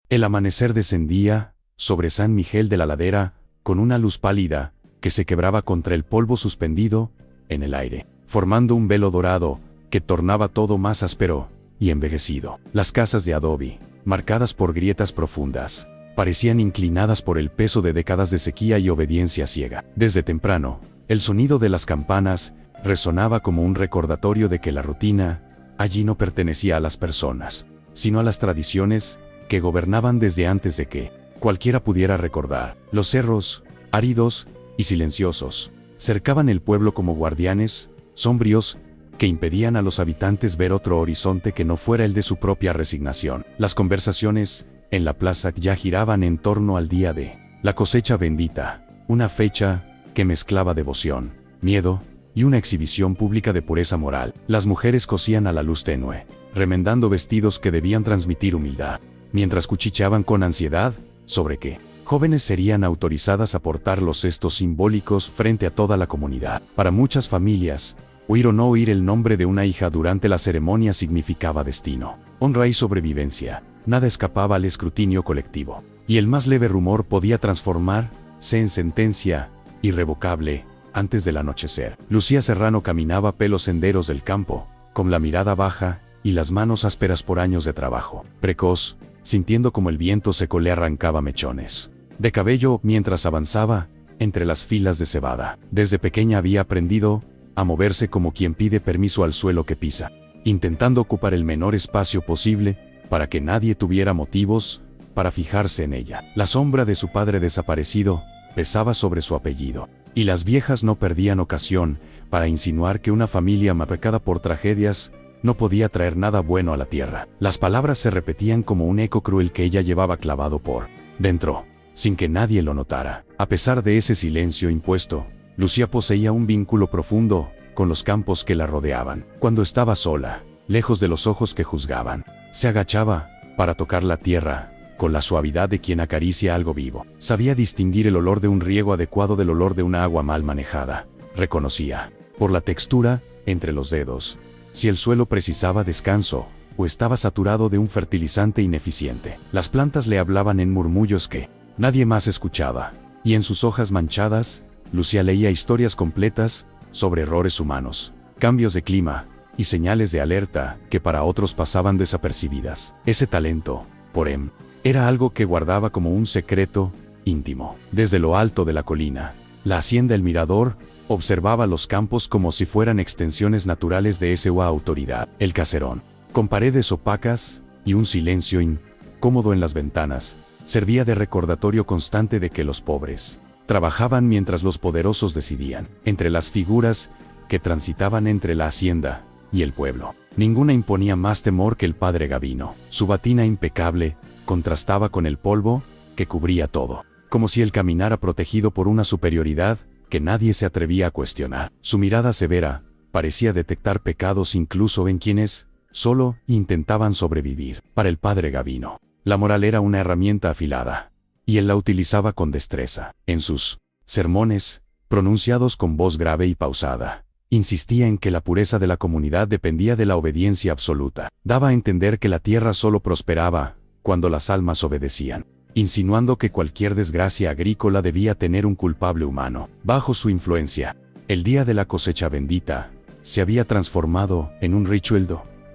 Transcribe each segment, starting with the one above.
El amanecer descendía sobre San Miguel de la Ladera, con una luz pálida, que se quebraba contra el polvo suspendido en el aire, formando un velo dorado, que tornaba todo más áspero y envejecido. Las casas de adobe, marcadas por grietas profundas, parecían inclinadas por el peso de décadas de sequía y obediencia ciega. Desde temprano, el sonido de las campanas resonaba como un recordatorio de que la rutina allí no pertenecía a las personas, sino a las tradiciones que gobernaban desde antes de que cualquiera pudiera recordar. Los cerros, áridos y silenciosos, cercaban el pueblo como guardianes sombríos que impedían a los habitantes ver otro horizonte que no fuera el de su propia resignación. Las conversaciones en la plaza ya giraban en torno al día de la cosecha bendita, una fecha que mezclaba devoción, miedo y una exhibición pública de pureza moral. Las mujeres cosían a la luz tenue, remendando vestidos que debían transmitir humildad, mientras cuchicheaban con ansiedad sobre qué jóvenes serían autorizadas a portar los cestos simbólicos frente a toda la comunidad. Para muchas familias, oír o no oír el nombre de una hija durante la ceremonia significaba destino, honra y sobrevivencia. Nada escapaba al escrutinio colectivo, y el más leve rumor podía transformarse en sentencia irrevocable antes del anochecer. Lucía Serrano caminaba pelos senderos del campo, con la mirada baja y las manos ásperas por años de trabajo. Precoz, sintiendo como el viento seco le arrancaba mechones de cabello mientras avanzaba entre las filas de cebada. Desde pequeña había aprendido a moverse como quien pide permiso al suelo que pisa, intentando ocupar el menor espacio posible para que nadie tuviera motivos para fijarse en ella. La sombra de su padre desaparecido pesaba sobre su apellido, y las viejas no perdían ocasión para insinuar que una familia marcada por tragedias no podía traer nada bueno a la tierra. Las palabras se repetían como un eco cruel que ella llevaba clavado por dentro, sin que nadie lo notara. A pesar de ese silencio impuesto, Lucía poseía un vínculo profundo con los campos que la rodeaban. Cuando estaba sola, lejos de los ojos que juzgaban, se agachaba para tocar la tierra con la suavidad de quien acaricia algo vivo. Sabía distinguir el olor de un riego adecuado del olor de una agua mal manejada. Reconocía, por la textura entre los dedos, si el suelo precisaba descanso o estaba saturado de un fertilizante ineficiente. Las plantas le hablaban en murmullos que nadie más escuchaba, y en sus hojas manchadas, Lucía leía historias completas sobre errores humanos, cambios de clima y señales de alerta que para otros pasaban desapercibidas. Ese talento, por era algo que guardaba como un secreto íntimo. Desde lo alto de la colina, la hacienda El Mirador observaba los campos como si fueran extensiones naturales de esa autoridad. El caserón, con paredes opacas y un silencio incómodo en las ventanas, servía de recordatorio constante de que los pobres trabajaban mientras los poderosos decidían. Entre las figuras que transitaban entre la hacienda y el pueblo, ninguna imponía más temor que el padre Gavino. Su batina impecable contrastaba con el polvo que cubría todo, como si él caminara protegido por una superioridad que nadie se atrevía a cuestionar. Su mirada severa parecía detectar pecados incluso en quienes solo intentaban sobrevivir. Para el padre Gavino, la moral era una herramienta afilada, y él la utilizaba con destreza. En sus sermones, pronunciados con voz grave y pausada, insistía en que la pureza de la comunidad dependía de la obediencia absoluta. Daba a entender que la tierra solo prosperaba cuando las almas obedecían, insinuando que cualquier desgracia agrícola debía tener un culpable humano. Bajo su influencia, el día de la cosecha bendita se había transformado en un ritual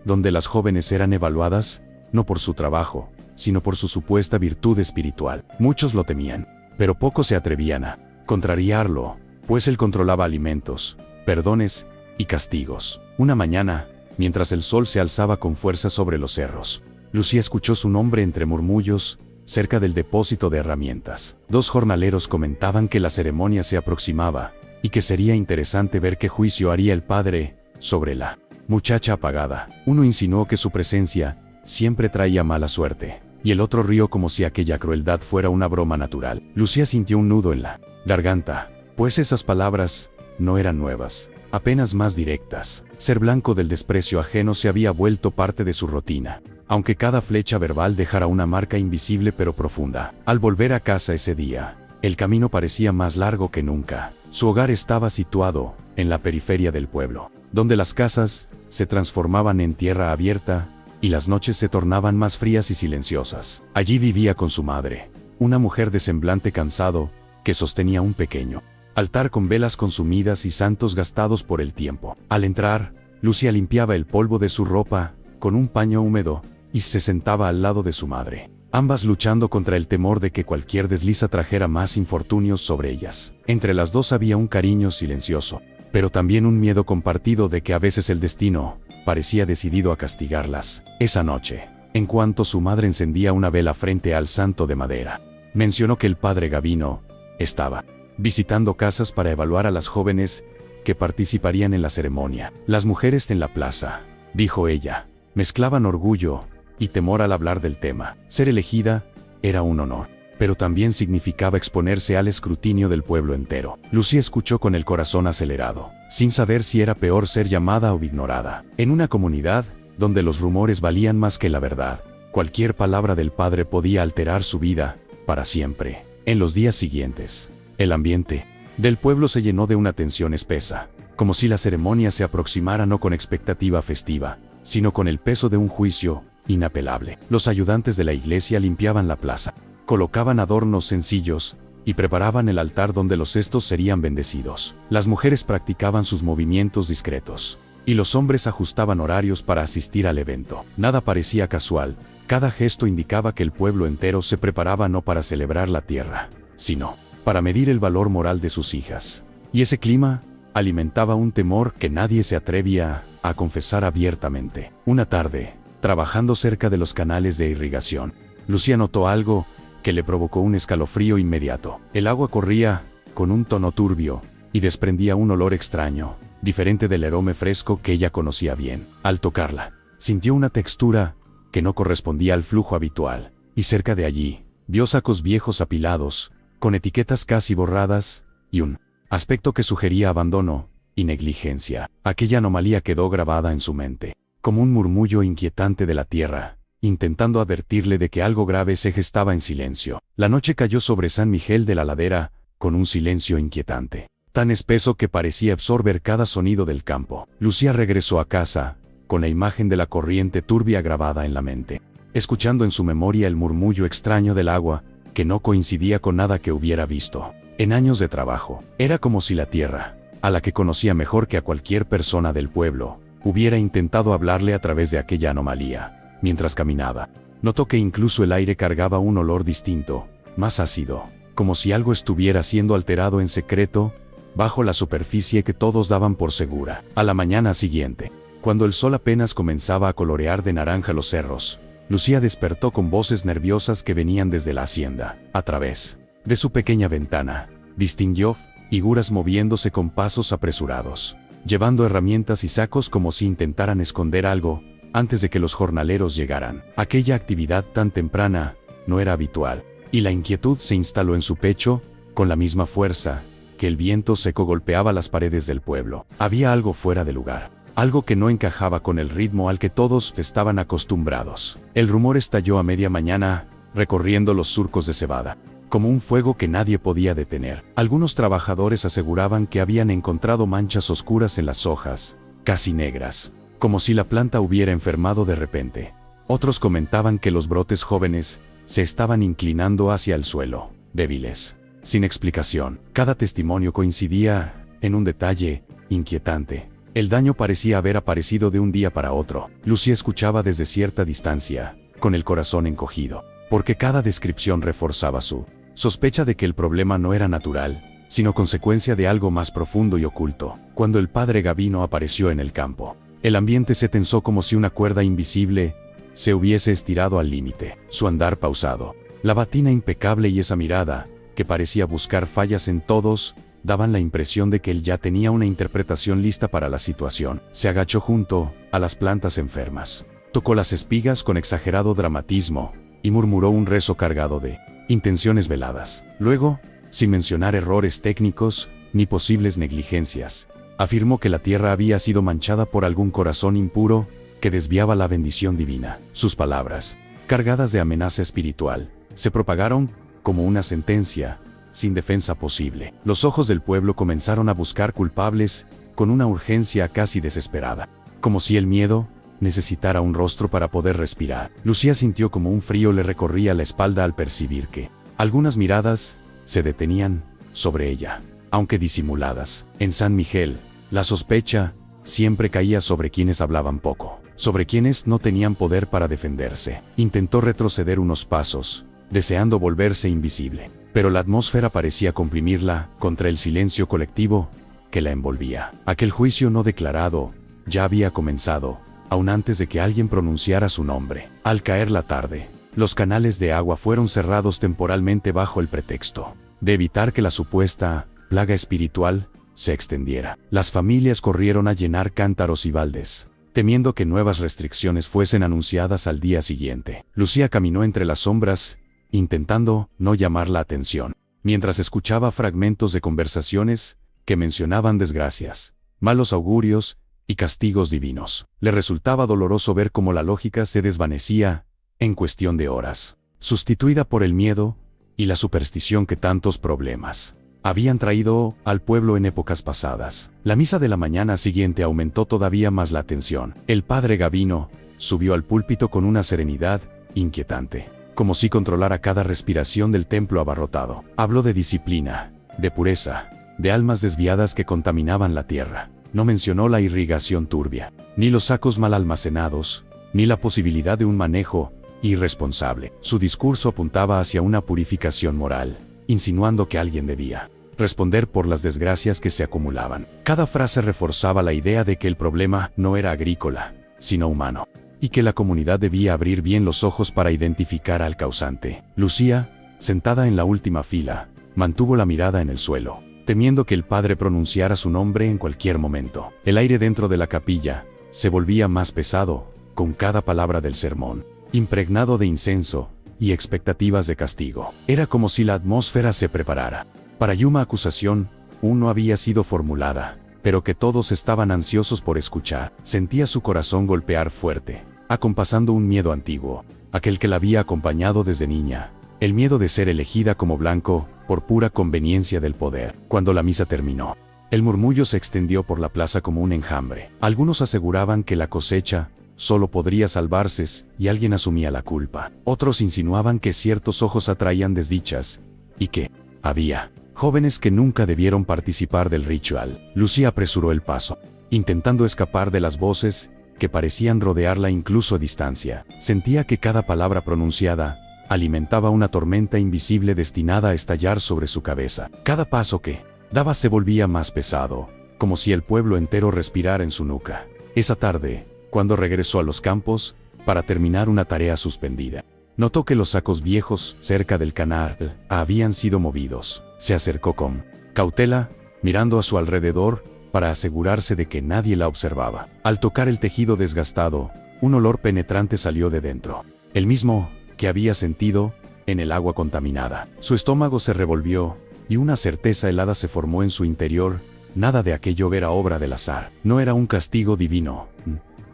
donde las jóvenes eran evaluadas no por su trabajo, sino por su supuesta virtud espiritual. Muchos lo temían, pero pocos se atrevían a contrariarlo, pues él controlaba alimentos, perdones y castigos. Una mañana, mientras el sol se alzaba con fuerza sobre los cerros, Lucía escuchó su nombre entre murmullos cerca del depósito de herramientas. Dos jornaleros comentaban que la ceremonia se aproximaba y que sería interesante ver qué juicio haría el padre sobre la muchacha apagada. Uno insinuó que su presencia siempre traía mala suerte, y el otro rió como si aquella crueldad fuera una broma natural. Lucía sintió un nudo en la garganta, pues esas palabras no eran nuevas, apenas más directas. Ser blanco del desprecio ajeno se había vuelto parte de su rutina, aunque cada flecha verbal dejara una marca invisible pero profunda. Al volver a casa ese día, el camino parecía más largo que nunca. Su hogar estaba situado en la periferia del pueblo, donde las casas se transformaban en tierra abierta y las noches se tornaban más frías y silenciosas. Allí vivía con su madre, una mujer de semblante cansado, que sostenía un pequeño altar con velas consumidas y santos gastados por el tiempo. Al entrar, Lucía limpiaba el polvo de su ropa con un paño húmedo y se sentaba al lado de su madre, ambas luchando contra el temor de que cualquier desliza trajera más infortunios sobre ellas. Entre las dos había un cariño silencioso, pero también un miedo compartido de que a veces el destino parecía decidido a castigarlas. Esa noche, en cuanto su madre encendía una vela frente al santo de madera, mencionó que el padre Gavino estaba visitando casas para evaluar a las jóvenes que participarían en la ceremonia. Las mujeres en la plaza, dijo ella, mezclaban orgullo y temor al hablar del tema. Ser elegida era un honor, pero también significaba exponerse al escrutinio del pueblo entero. Lucía escuchó con el corazón acelerado, sin saber si era peor ser llamada o ignorada. En una comunidad donde los rumores valían más que la verdad, cualquier palabra del padre podía alterar su vida para siempre. En los días siguientes, el ambiente del pueblo se llenó de una tensión espesa, como si la ceremonia se aproximara no con expectativa festiva, sino con el peso de un juicio inapelable. Los ayudantes de la iglesia limpiaban la plaza, colocaban adornos sencillos y preparaban el altar donde los cestos serían bendecidos. Las mujeres practicaban sus movimientos discretos, y los hombres ajustaban horarios para asistir al evento. Nada parecía casual, cada gesto indicaba que el pueblo entero se preparaba no para celebrar la tierra, sino para medir el valor moral de sus hijas. Y ese clima alimentaba un temor que nadie se atrevía a confesar abiertamente. Una tarde, trabajando cerca de los canales de irrigación, Lucía notó algo que le provocó un escalofrío inmediato. El agua corría con un tono turbio y desprendía un olor extraño, diferente del aroma fresco que ella conocía bien. Al tocarla, sintió una textura que no correspondía al flujo habitual, y cerca de allí, vio sacos viejos apilados, con etiquetas casi borradas, y un aspecto que sugería abandono y negligencia. Aquella anomalía quedó grabada en su mente, como un murmullo inquietante de la tierra, intentando advertirle de que algo grave se gestaba en silencio. La noche cayó sobre San Miguel de la Ladera, con un silencio inquietante, tan espeso que parecía absorber cada sonido del campo. Lucía regresó a casa, con la imagen de la corriente turbia grabada en la mente, escuchando en su memoria el murmullo extraño del agua, que no coincidía con nada que hubiera visto en años de trabajo. Era como si la tierra, a la que conocía mejor que a cualquier persona del pueblo, hubiera intentado hablarle a través de aquella anomalía. Mientras caminaba, notó que incluso el aire cargaba un olor distinto, más ácido, como si algo estuviera siendo alterado en secreto, bajo la superficie que todos daban por segura. A la mañana siguiente, cuando el sol apenas comenzaba a colorear de naranja los cerros, Lucía despertó con voces nerviosas que venían desde la hacienda. A través de su pequeña ventana, distinguió figuras moviéndose con pasos apresurados, llevando herramientas y sacos como si intentaran esconder algo antes de que los jornaleros llegaran. Aquella actividad tan temprana no era habitual, y la inquietud se instaló en su pecho con la misma fuerza que el viento seco golpeaba las paredes del pueblo. Había algo fuera de lugar, algo que no encajaba con el ritmo al que todos estaban acostumbrados. El rumor estalló a media mañana, recorriendo los surcos de cebada, como un fuego que nadie podía detener. Algunos trabajadores aseguraban que habían encontrado manchas oscuras en las hojas, casi negras, como si la planta hubiera enfermado de repente. Otros comentaban que los brotes jóvenes se estaban inclinando hacia el suelo, débiles, sin explicación. Cada testimonio coincidía en un detalle inquietante. El daño parecía haber aparecido de un día para otro. Lucía escuchaba desde cierta distancia, con el corazón encogido, porque cada descripción reforzaba su sospecha de que el problema no era natural, sino consecuencia de algo más profundo y oculto. Cuando el padre Gavino apareció en el campo, el ambiente se tensó como si una cuerda invisible se hubiese estirado al límite. Su andar pausado, la batina impecable y esa mirada, que parecía buscar fallas en todos, daban la impresión de que él ya tenía una interpretación lista para la situación. Se agachó junto a las plantas enfermas, tocó las espigas con exagerado dramatismo y murmuró un rezo cargado de intenciones veladas. Luego, sin mencionar errores técnicos ni posibles negligencias, afirmó que la tierra había sido manchada por algún corazón impuro que desviaba la bendición divina. Sus palabras, cargadas de amenaza espiritual, se propagaron como una sentencia sin defensa posible. Los ojos del pueblo comenzaron a buscar culpables con una urgencia casi desesperada, como si el miedo necesitara un rostro para poder respirar. Lucía sintió como un frío le recorría la espalda al percibir que algunas miradas se detenían sobre ella, aunque disimuladas. En San Miguel, la sospecha siempre caía sobre quienes hablaban poco, sobre quienes no tenían poder para defenderse. Intentó retroceder unos pasos, deseando volverse invisible, pero la atmósfera parecía comprimirla contra el silencio colectivo que la envolvía. Aquel juicio no declarado ya había comenzado, aún antes de que alguien pronunciara su nombre. Al caer la tarde, los canales de agua fueron cerrados temporalmente bajo el pretexto de evitar que la supuesta plaga espiritual se extendiera. Las familias corrieron a llenar cántaros y baldes, temiendo que nuevas restricciones fuesen anunciadas al día siguiente. Lucía caminó entre las sombras, intentando no llamar la atención, mientras escuchaba fragmentos de conversaciones que mencionaban desgracias, malos augurios y castigos divinos. Le resultaba doloroso ver cómo la lógica se desvanecía en cuestión de horas, sustituida por el miedo y la superstición que tantos problemas habían traído al pueblo en épocas pasadas. La misa de la mañana siguiente aumentó todavía más la tensión. El padre Gavino subió al púlpito con una serenidad inquietante, como si controlara cada respiración del templo abarrotado. Habló de disciplina, de pureza, de almas desviadas que contaminaban la tierra. No mencionó la irrigación turbia, ni los sacos mal almacenados, ni la posibilidad de un manejo irresponsable. Su discurso apuntaba hacia una purificación moral, insinuando que alguien debía responder por las desgracias que se acumulaban. Cada frase reforzaba la idea de que el problema no era agrícola, sino humano, y que la comunidad debía abrir bien los ojos para identificar al causante. Lucía, sentada en la última fila, mantuvo la mirada en el suelo, temiendo que el padre pronunciara su nombre en cualquier momento. El aire dentro de la capilla se volvía más pesado con cada palabra del sermón, impregnado de incienso y expectativas de castigo. Era como si la atmósfera se preparara para una acusación, no había sido formulada, pero que todos estaban ansiosos por escuchar. Sentía su corazón golpear fuerte, acompasando un miedo antiguo, aquel que la había acompañado desde niña, el miedo de ser elegida como blanco por pura conveniencia del poder. Cuando la misa terminó, el murmullo se extendió por la plaza como un enjambre. Algunos aseguraban que la cosecha solo podría salvarse y alguien asumía la culpa. Otros insinuaban que ciertos ojos atraían desdichas y que había jóvenes que nunca debieron participar del ritual. Lucía apresuró el paso, intentando escapar de las voces que parecían rodearla incluso a distancia. Sentía que cada palabra pronunciada alimentaba una tormenta invisible destinada a estallar sobre su cabeza. Cada paso que daba se volvía más pesado, como si el pueblo entero respirara en su nuca. Esa tarde, cuando regresó a los campos para terminar una tarea suspendida, notó que los sacos viejos cerca del canal habían sido movidos. Se acercó con cautela, mirando a su alrededor para asegurarse de que nadie la observaba. Al tocar el tejido desgastado, un olor penetrante salió de dentro, el mismo que había sentido en el agua contaminada. Su estómago se revolvió y una certeza helada se formó en su interior. Nada de aquello era obra del azar. No era un castigo divino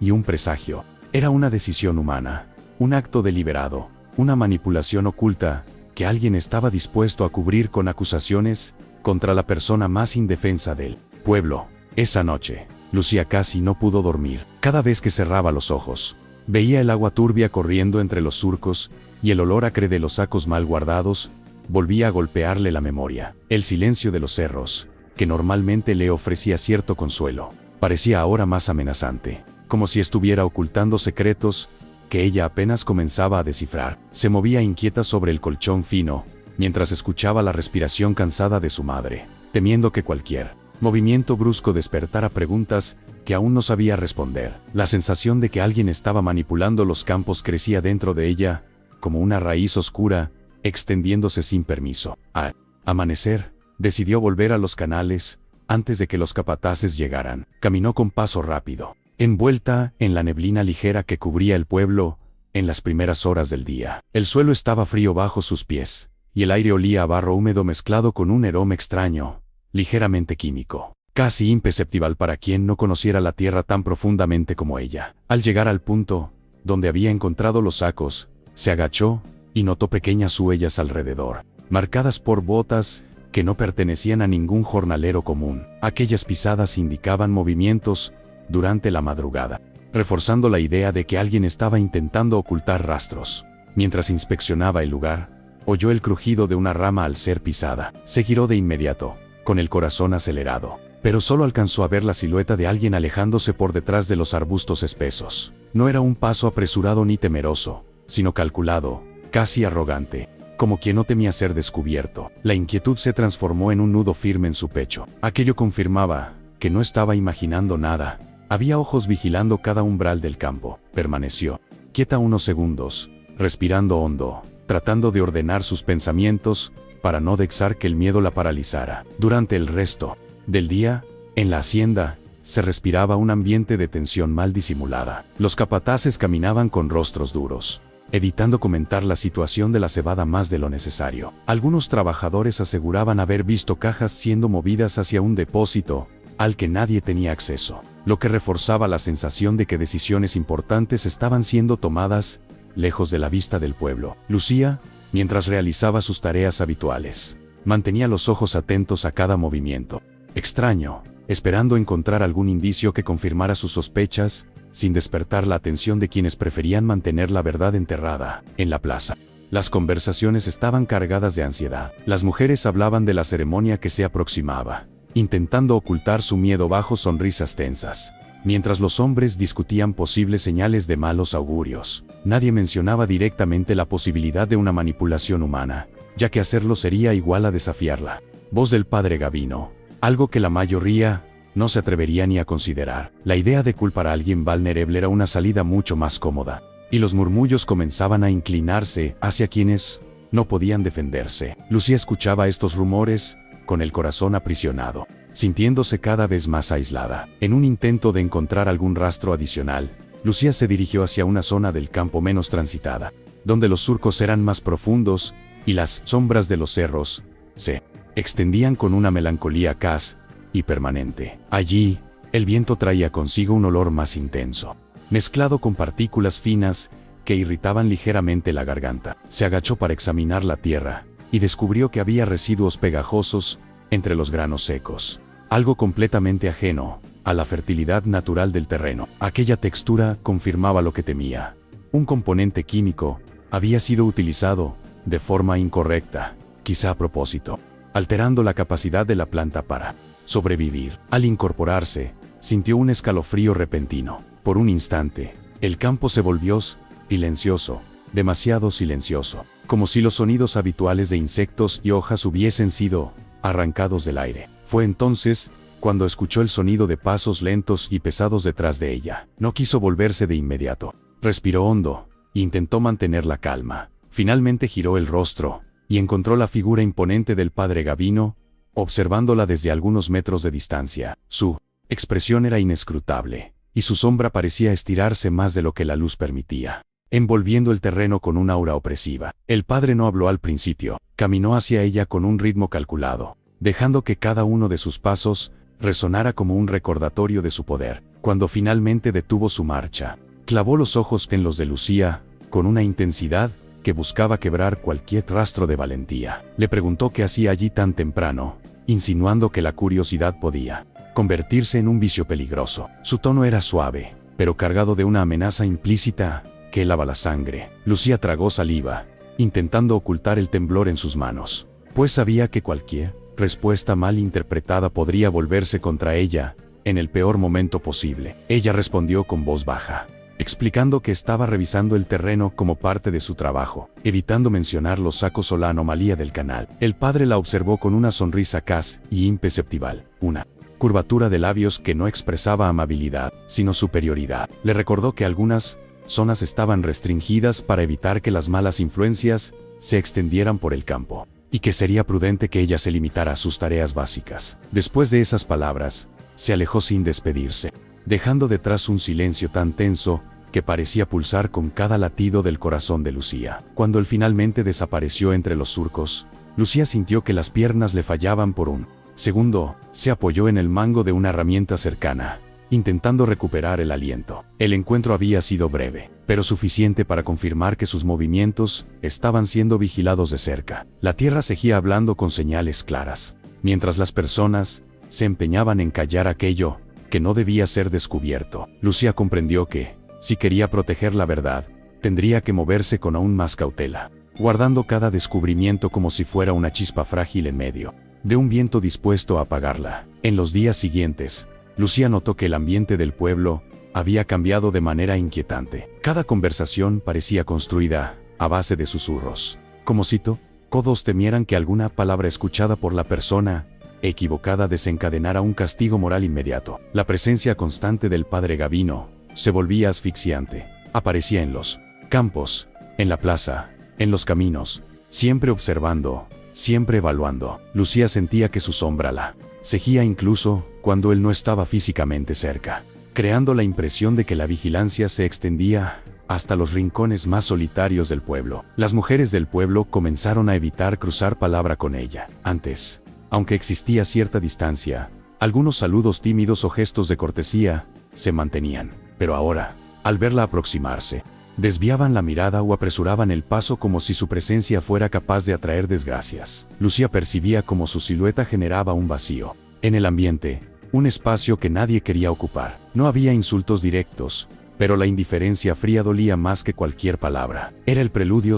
y un presagio. Era una decisión humana, un acto deliberado, una manipulación oculta que alguien estaba dispuesto a cubrir con acusaciones contra la persona más indefensa del pueblo. Esa noche, Lucía casi no pudo dormir. Cada vez que cerraba los ojos, veía el agua turbia corriendo entre los surcos, y el olor acre de los sacos mal guardados volvía a golpearle la memoria. El silencio de los cerros, que normalmente le ofrecía cierto consuelo, parecía ahora más amenazante, como si estuviera ocultando secretos que ella apenas comenzaba a descifrar. Se movía inquieta sobre el colchón fino, mientras escuchaba la respiración cansada de su madre, temiendo que cualquier movimiento brusco despertara preguntas que aún no sabía responder. La sensación de que alguien estaba manipulando los campos crecía dentro de ella, como una raíz oscura, extendiéndose sin permiso. Al amanecer, decidió volver a los canales, antes de que los capataces llegaran. Caminó con paso rápido, envuelta en la neblina ligera que cubría el pueblo en las primeras horas del día. El suelo estaba frío bajo sus pies, y el aire olía a barro húmedo mezclado con un aroma extraño, ligeramente químico, casi imperceptible para quien no conociera la tierra tan profundamente como ella. Al llegar al punto donde había encontrado los sacos, se agachó y notó pequeñas huellas alrededor, marcadas por botas que no pertenecían a ningún jornalero común. Aquellas pisadas indicaban movimientos durante la madrugada. reforzando la idea de que alguien estaba intentando ocultar rastros. Mientras inspeccionaba el lugar, oyó el crujido de una rama al ser pisada. Se giró de inmediato, con el corazón acelerado, pero solo alcanzó a ver la silueta de alguien alejándose por detrás de los arbustos espesos. No era un paso apresurado ni temeroso, sino calculado, casi arrogante, como quien no temía ser descubierto. La inquietud se transformó en un nudo firme en su pecho. Aquello confirmaba que no estaba imaginando nada. Había ojos vigilando cada umbral del campo. Permaneció quieta unos segundos, respirando hondo, tratando de ordenar sus pensamientos, para no dejar que el miedo la paralizara. Durante el resto del día, en la hacienda, se respiraba un ambiente de tensión mal disimulada. Los capataces caminaban con rostros duros, evitando comentar la situación de la cebada más de lo necesario. Algunos trabajadores aseguraban haber visto cajas siendo movidas hacia un depósito al que nadie tenía acceso, lo que reforzaba la sensación de que decisiones importantes estaban siendo tomadas lejos de la vista del pueblo. Lucía, mientras realizaba sus tareas habituales, mantenía los ojos atentos a cada movimiento extraño, esperando encontrar algún indicio que confirmara sus sospechas, sin despertar la atención de quienes preferían mantener la verdad enterrada en la plaza. Las conversaciones estaban cargadas de ansiedad. Las mujeres hablaban de la ceremonia que se aproximaba, intentando ocultar su miedo bajo sonrisas tensas, mientras los hombres discutían posibles señales de malos augurios. Nadie mencionaba directamente la posibilidad de una manipulación humana, ya que hacerlo sería igual a desafiarla. Voz del padre Gavino, algo que la mayoría no se atrevería ni a considerar. La idea de culpar a alguien vulnerable era una salida mucho más cómoda, y los murmullos comenzaban a inclinarse hacia quienes no podían defenderse. Lucía escuchaba estos rumores con el corazón aprisionado, sintiéndose cada vez más aislada. En un intento de encontrar algún rastro adicional, Lucía se dirigió hacia una zona del campo menos transitada, donde los surcos eran más profundos y las sombras de los cerros se extendían con una melancolía casi y permanente. Allí, el viento traía consigo un olor más intenso, mezclado con partículas finas que irritaban ligeramente la garganta. Se agachó para examinar la tierra y descubrió que había residuos pegajosos entre los granos secos, algo completamente ajeno a la fertilidad natural del terreno. Aquella textura confirmaba lo que temía. Un componente químico había sido utilizado de forma incorrecta, quizá a propósito, alterando la capacidad de la planta para sobrevivir. Al incorporarse, sintió un escalofrío repentino. Por un instante, el campo se volvió silencioso, demasiado silencioso, como si los sonidos habituales de insectos y hojas hubiesen sido arrancados del aire. Fue entonces cuando escuchó el sonido de pasos lentos y pesados detrás de ella. No quiso volverse de inmediato. Respiró hondo, e intentó mantener la calma. Finalmente giró el rostro y encontró la figura imponente del padre Gavino, observándola desde algunos metros de distancia. Su expresión era inescrutable, y su sombra parecía estirarse más de lo que la luz permitía, envolviendo el terreno con una aura opresiva. El padre no habló al principio, caminó hacia ella con un ritmo calculado, dejando que cada uno de sus pasos resonara como un recordatorio de su poder. Cuando finalmente detuvo su marcha, clavó los ojos en los de Lucía, con una intensidad que buscaba quebrar cualquier rastro de valentía. Le preguntó qué hacía allí tan temprano, insinuando que la curiosidad podía convertirse en un vicio peligroso. Su tono era suave, pero cargado de una amenaza implícita que helaba la sangre. Lucía tragó saliva, intentando ocultar el temblor en sus manos, pues sabía que cualquier respuesta mal interpretada podría volverse contra ella en el peor momento posible. Ella respondió con voz baja, explicando que estaba revisando el terreno como parte de su trabajo, evitando mencionar los sacos o la anomalía del canal. El padre la observó con una sonrisa casi imperceptible, una curvatura de labios que no expresaba amabilidad, sino superioridad. Le recordó que algunas zonas estaban restringidas para evitar que las malas influencias se extendieran por el campo, y que sería prudente que ella se limitara a sus tareas básicas. Después de esas palabras, se alejó sin despedirse, dejando detrás un silencio tan tenso que parecía pulsar con cada latido del corazón de Lucía. Cuando él finalmente desapareció entre los surcos, Lucía sintió que las piernas le fallaban por un segundo. Se apoyó en el mango de una herramienta cercana, intentando recuperar el aliento. El encuentro había sido breve, pero suficiente para confirmar que sus movimientos estaban siendo vigilados de cerca. La tierra seguía hablando con señales claras, mientras las personas se empeñaban en callar aquello que no debía ser descubierto. Lucía comprendió que, si quería proteger la verdad, tendría que moverse con aún más cautela, guardando cada descubrimiento como si fuera una chispa frágil en medio de un viento dispuesto a apagarla. En los días siguientes, Lucía notó que el ambiente del pueblo había cambiado de manera inquietante. Cada conversación parecía construida a base de susurros, como si todos temieran que alguna palabra escuchada por la persona equivocada desencadenara un castigo moral inmediato. La presencia constante del padre Gavino se volvía asfixiante. Aparecía en los campos, en la plaza, en los caminos, siempre observando, siempre evaluando. Lucía sentía que su sombra la seguía incluso cuando él no estaba físicamente cerca, creando la impresión de que la vigilancia se extendía hasta los rincones más solitarios del pueblo. Las mujeres del pueblo comenzaron a evitar cruzar palabra con ella. Antes, aunque existía cierta distancia, algunos saludos tímidos o gestos de cortesía se mantenían, pero ahora, al verla aproximarse, desviaban la mirada o apresuraban el paso como si su presencia fuera capaz de atraer desgracias. Lucía percibía como su silueta generaba un vacío en el ambiente, un espacio que nadie quería ocupar. No había insultos directos, pero la indiferencia fría dolía más que cualquier palabra. Era el preludio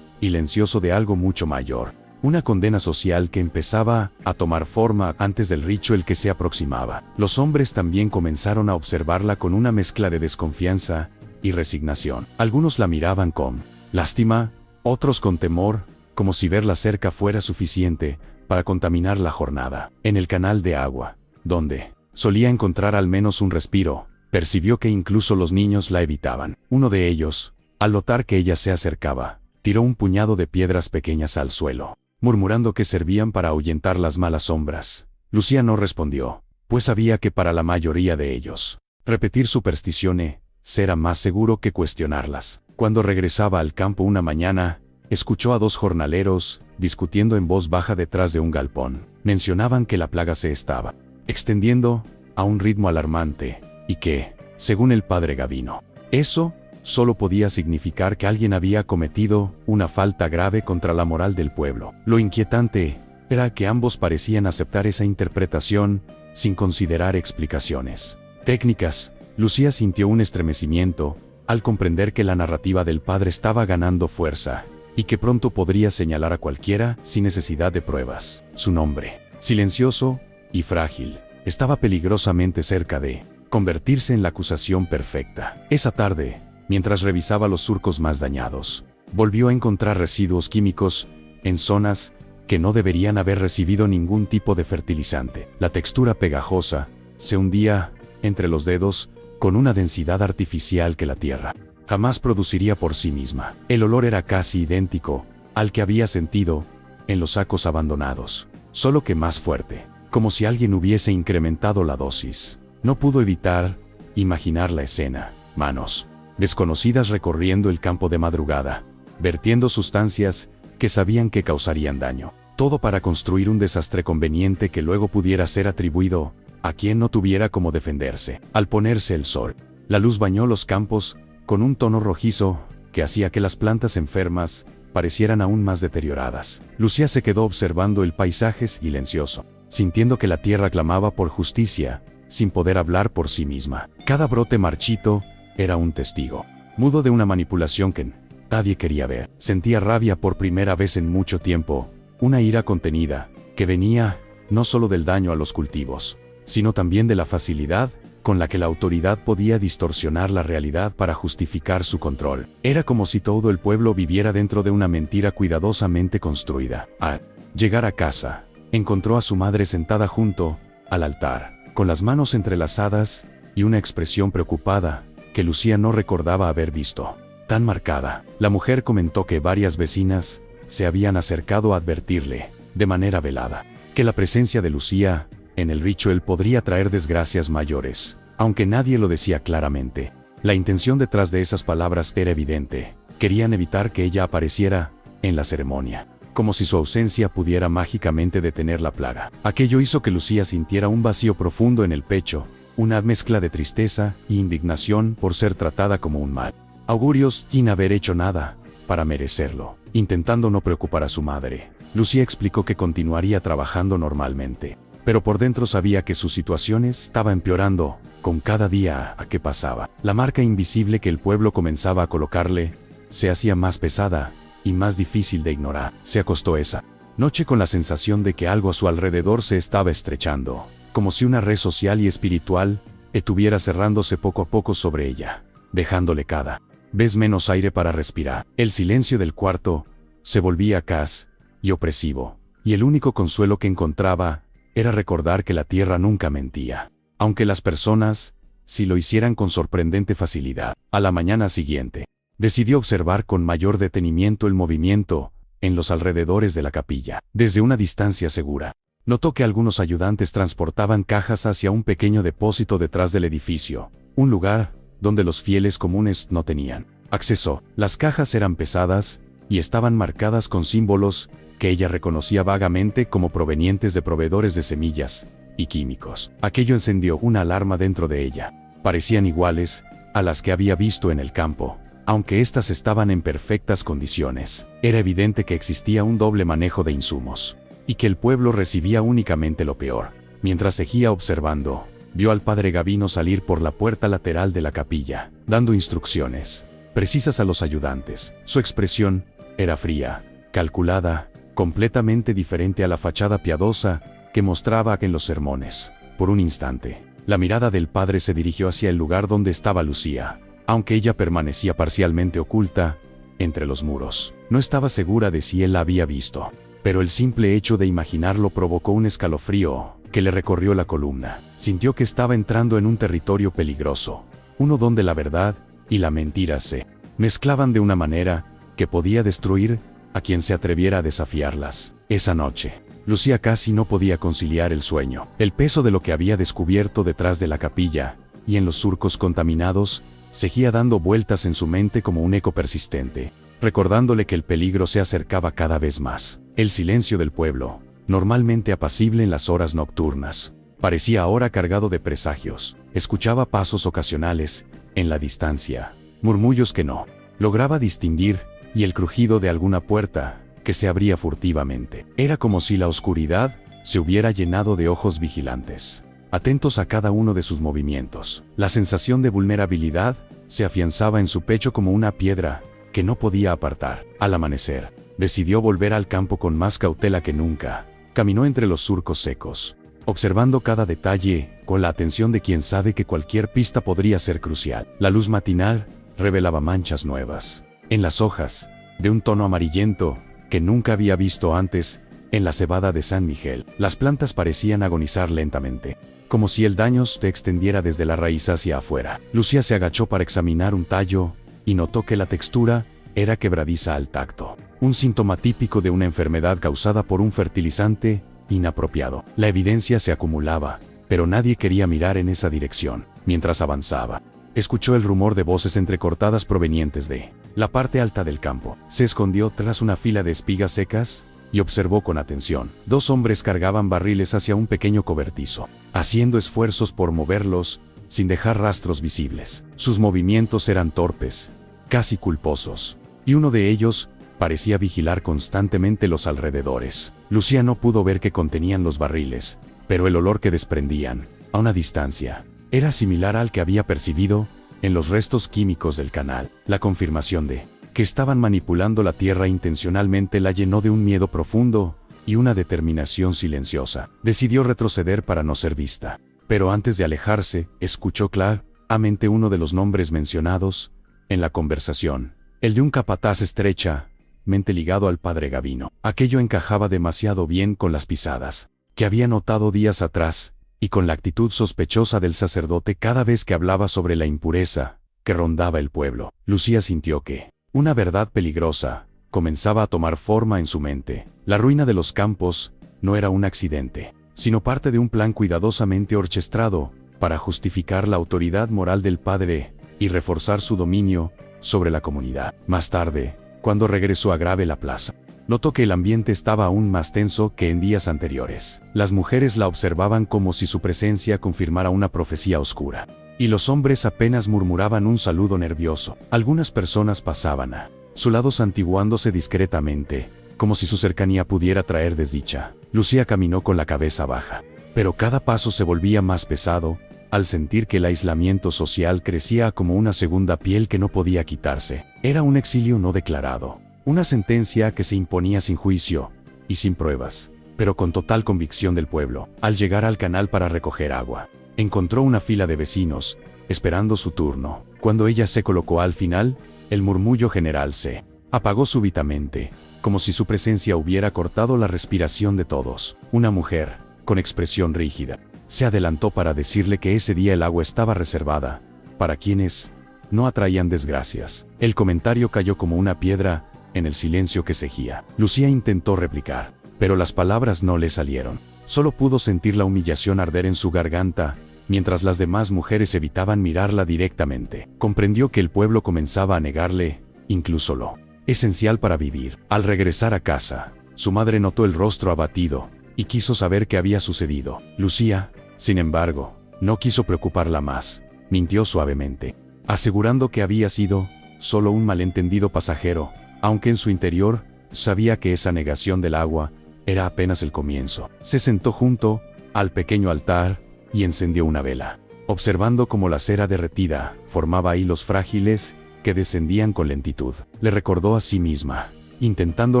silencioso de algo mucho mayor, una condena social que empezaba a tomar forma antes del ritual que se aproximaba. Los hombres también comenzaron a observarla con una mezcla de desconfianza y resignación. Algunos la miraban con lástima, otros con temor, como si verla cerca fuera suficiente para contaminar la jornada. En el canal de agua, donde solía encontrar al menos un respiro, percibió que incluso los niños la evitaban. Uno de ellos, al notar que ella se acercaba, tiró un puñado de piedras pequeñas al suelo, murmurando que servían para ahuyentar las malas sombras. Lucía no respondió, pues sabía que para la mayoría de ellos, repetir supersticiones era más seguro que cuestionarlas. Cuando regresaba al campo una mañana, escuchó a dos jornaleros discutiendo en voz baja detrás de un galpón. Mencionaban que la plaga se estaba extendiendo a un ritmo alarmante, y que, según el padre Gavino, eso solo podía significar que alguien había cometido una falta grave contra la moral del pueblo. Lo inquietante era que ambos parecían aceptar esa interpretación sin considerar explicaciones técnicas. Lucía sintió un estremecimiento al comprender que la narrativa del padre estaba ganando fuerza, y que pronto podría señalar a cualquiera sin necesidad de pruebas. Su nombre, silencioso y frágil, estaba peligrosamente cerca de convertirse en la acusación perfecta. Esa tarde, mientras revisaba los surcos más dañados, volvió a encontrar residuos químicos en zonas que no deberían haber recibido ningún tipo de fertilizante. La textura pegajosa se hundía entre los dedos con una densidad artificial que la tierra jamás produciría por sí misma. El olor era casi idéntico al que había sentido en los sacos abandonados, solo que más fuerte, como si alguien hubiese incrementado la dosis. No pudo evitar imaginar la escena: manos desconocidas recorriendo el campo de madrugada, vertiendo sustancias que sabían que causarían daño. Todo para construir un desastre conveniente que luego pudiera ser atribuido a quien no tuviera cómo defenderse. Al ponerse el sol, la luz bañó los campos con un tono rojizo que hacía que las plantas enfermas parecieran aún más deterioradas. Lucía se quedó observando el paisaje silencioso, sintiendo que la tierra clamaba por justicia, sin poder hablar por sí misma. Cada brote marchito era un testigo mudo de una manipulación que nadie quería ver. Sentía rabia por primera vez en mucho tiempo, una ira contenida, que venía no solo del daño a los cultivos, sino también de la facilidad con la que la autoridad podía distorsionar la realidad para justificar su control. Era como si todo el pueblo viviera dentro de una mentira cuidadosamente construida. Al llegar a casa, encontró a su madre sentada junto al altar, con las manos entrelazadas y una expresión preocupada que Lucía no recordaba haber visto tan marcada. La mujer comentó que varias vecinas se habían acercado a advertirle, de manera velada, que la presencia de Lucía en el ritual podría traer desgracias mayores, aunque nadie lo decía claramente. La intención detrás de esas palabras era evidente: querían evitar que ella apareciera en la ceremonia, como si su ausencia pudiera mágicamente detener la plaga. Aquello hizo que Lucía sintiera un vacío profundo en el pecho, una mezcla de tristeza e indignación por ser tratada como un mal augurio sin haber hecho nada para merecerlo. Intentando no preocupar a su madre, Lucía explicó que continuaría trabajando normalmente, pero por dentro sabía que su situación estaba empeorando Con cada día a que pasaba, la marca invisible que el pueblo comenzaba a colocarle se hacía más pesada y más difícil de ignorar. Se acostó esa noche con la sensación de que algo a su alrededor se estaba estrechando, como si una red social y espiritual estuviera cerrándose poco a poco sobre ella, dejándole cada vez menos aire para respirar. El silencio del cuarto se volvía cas y opresivo, y el único consuelo que encontraba era recordar que la tierra nunca mentía, aunque las personas sí lo hicieran con sorprendente facilidad. A la mañana siguiente, decidió observar con mayor detenimiento el movimiento en los alrededores de la capilla. Desde una distancia segura, notó que algunos ayudantes transportaban cajas hacia un pequeño depósito detrás del edificio, un lugar donde los fieles comunes no tenían acceso. Las cajas eran pesadas y estaban marcadas con símbolos que ella reconocía vagamente como provenientes de proveedores de semillas y químicos. Aquello encendió una alarma dentro de ella. Parecían iguales a las que había visto en el campo, aunque éstas estaban en perfectas condiciones. Era evidente que existía un doble manejo de insumos, y que el pueblo recibía únicamente lo peor. Mientras seguía observando, vio al padre Gavino salir por la puerta lateral de la capilla, dando instrucciones precisas a los ayudantes. Su expresión era fría, calculada, completamente diferente a la fachada piadosa que mostraba en los sermones. Por un instante, la mirada del padre se dirigió hacia el lugar donde estaba Lucía, aunque ella permanecía parcialmente oculta entre los muros. No estaba segura de si él la había visto, pero el simple hecho de imaginarlo provocó un escalofrío que le recorrió la columna. Sintió que estaba entrando en un territorio peligroso, uno donde la verdad y la mentira se mezclaban de una manera que podía destruir a quien se atreviera a desafiarlas. Esa noche, Lucía casi no podía conciliar el sueño. El peso de lo que había descubierto detrás de la capilla y en los surcos contaminados seguía dando vueltas en su mente como un eco persistente, recordándole que el peligro se acercaba cada vez más. El silencio del pueblo, normalmente apacible en las horas nocturnas, parecía ahora cargado de presagios. Escuchaba pasos ocasionales en la distancia, murmullos que no lograba distinguir, y el crujido de alguna puerta que se abría furtivamente. Era como si la oscuridad se hubiera llenado de ojos vigilantes, atentos a cada uno de sus movimientos. La sensación de vulnerabilidad se afianzaba en su pecho como una piedra que no podía apartar. Al amanecer, decidió volver al campo con más cautela que nunca. Caminó entre los surcos secos, observando cada detalle con la atención de quien sabe que cualquier pista podría ser crucial. La luz matinal revelaba manchas nuevas en las hojas, de un tono amarillento que nunca había visto antes en la cebada de San Miguel. Las plantas parecían agonizar lentamente, como si el daño se extendiera desde la raíz hacia afuera. Lucía se agachó para examinar un tallo y notó que la textura era quebradiza al tacto, un síntoma típico de una enfermedad causada por un fertilizante inapropiado. La evidencia se acumulaba, pero nadie quería mirar en esa dirección. Mientras avanzaba, escuchó el rumor de voces entrecortadas provenientes de la parte alta del campo. Se escondió tras una fila de espigas secas y observó con atención. Dos hombres cargaban barriles hacia un pequeño cobertizo, haciendo esfuerzos por moverlos sin dejar rastros visibles. Sus movimientos eran torpes, casi culposos, y uno de ellos parecía vigilar constantemente los alrededores. Lucía no pudo ver qué contenían los barriles, pero el olor que desprendían, a una distancia, era similar al que había percibido en los restos químicos del canal. La confirmación de que estaban manipulando la tierra intencionalmente la llenó de un miedo profundo y una determinación silenciosa. Decidió retroceder para no ser vista, pero antes de alejarse, escuchó claramente uno de los nombres mencionados en la conversación, el de un capataz estrechamente ligado al padre Gavino. Aquello encajaba demasiado bien con las pisadas que había notado días atrás, y con la actitud sospechosa del sacerdote cada vez que hablaba sobre la impureza que rondaba el pueblo. Lucía sintió que una verdad peligrosa comenzaba a tomar forma en su mente. La ruina de los campos no era un accidente, sino parte de un plan cuidadosamente orquestado para justificar la autoridad moral del padre y reforzar su dominio sobre la comunidad. Más tarde, cuando regresó a Grave la Plaza, notó que el ambiente estaba aún más tenso que en días anteriores. Las mujeres la observaban como si su presencia confirmara una profecía oscura, y los hombres apenas murmuraban un saludo nervioso. Algunas personas pasaban a su lado santiguándose discretamente, como si su cercanía pudiera traer desdicha. Lucía caminó con la cabeza baja, pero cada paso se volvía más pesado al sentir que el aislamiento social crecía como una segunda piel que no podía quitarse. Era un exilio no declarado, una sentencia que se imponía sin juicio y sin pruebas, pero con total convicción del pueblo. Al llegar al canal para recoger agua, encontró una fila de vecinos, esperando su turno. Cuando ella se colocó al final, el murmullo general se apagó súbitamente, como si su presencia hubiera cortado la respiración de todos. Una mujer, con expresión rígida, se adelantó para decirle que ese día el agua estaba reservada para quienes no atraían desgracias. El comentario cayó como una piedra en el silencio que seguía. Lucía intentó replicar, pero las palabras no le salieron. Solo pudo sentir la humillación arder en su garganta, mientras las demás mujeres evitaban mirarla directamente. Comprendió que el pueblo comenzaba a negarle, incluso lo esencial para vivir. Al regresar a casa, su madre notó el rostro abatido, y quiso saber qué había sucedido. Lucía, sin embargo, no quiso preocuparla más. Mintió suavemente, asegurando que había sido solo un malentendido pasajero, aunque en su interior sabía que esa negación del agua era apenas el comienzo. Se sentó junto al pequeño altar y encendió una vela, observando cómo la cera derretida formaba hilos frágiles que descendían con lentitud. Le recordó a sí misma, intentando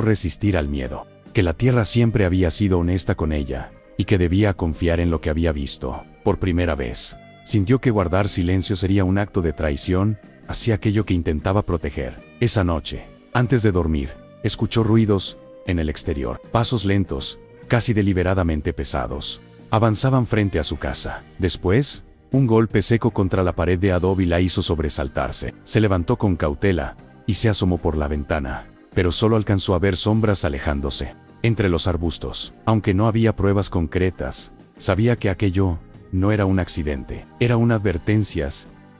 resistir al miedo, que la tierra siempre había sido honesta con ella, y que debía confiar en lo que había visto. Por primera vez, sintió que guardar silencio sería un acto de traición hacia aquello que intentaba proteger. Esa noche, antes de dormir, escuchó ruidos en el exterior. Pasos lentos, casi deliberadamente pesados, avanzaban frente a su casa. Después, un golpe seco contra la pared de adobe la hizo sobresaltarse. Se levantó con cautela y se asomó por la ventana, pero solo alcanzó a ver sombras alejándose entre los arbustos. Aunque no había pruebas concretas, sabía que aquello no era un accidente, era una advertencia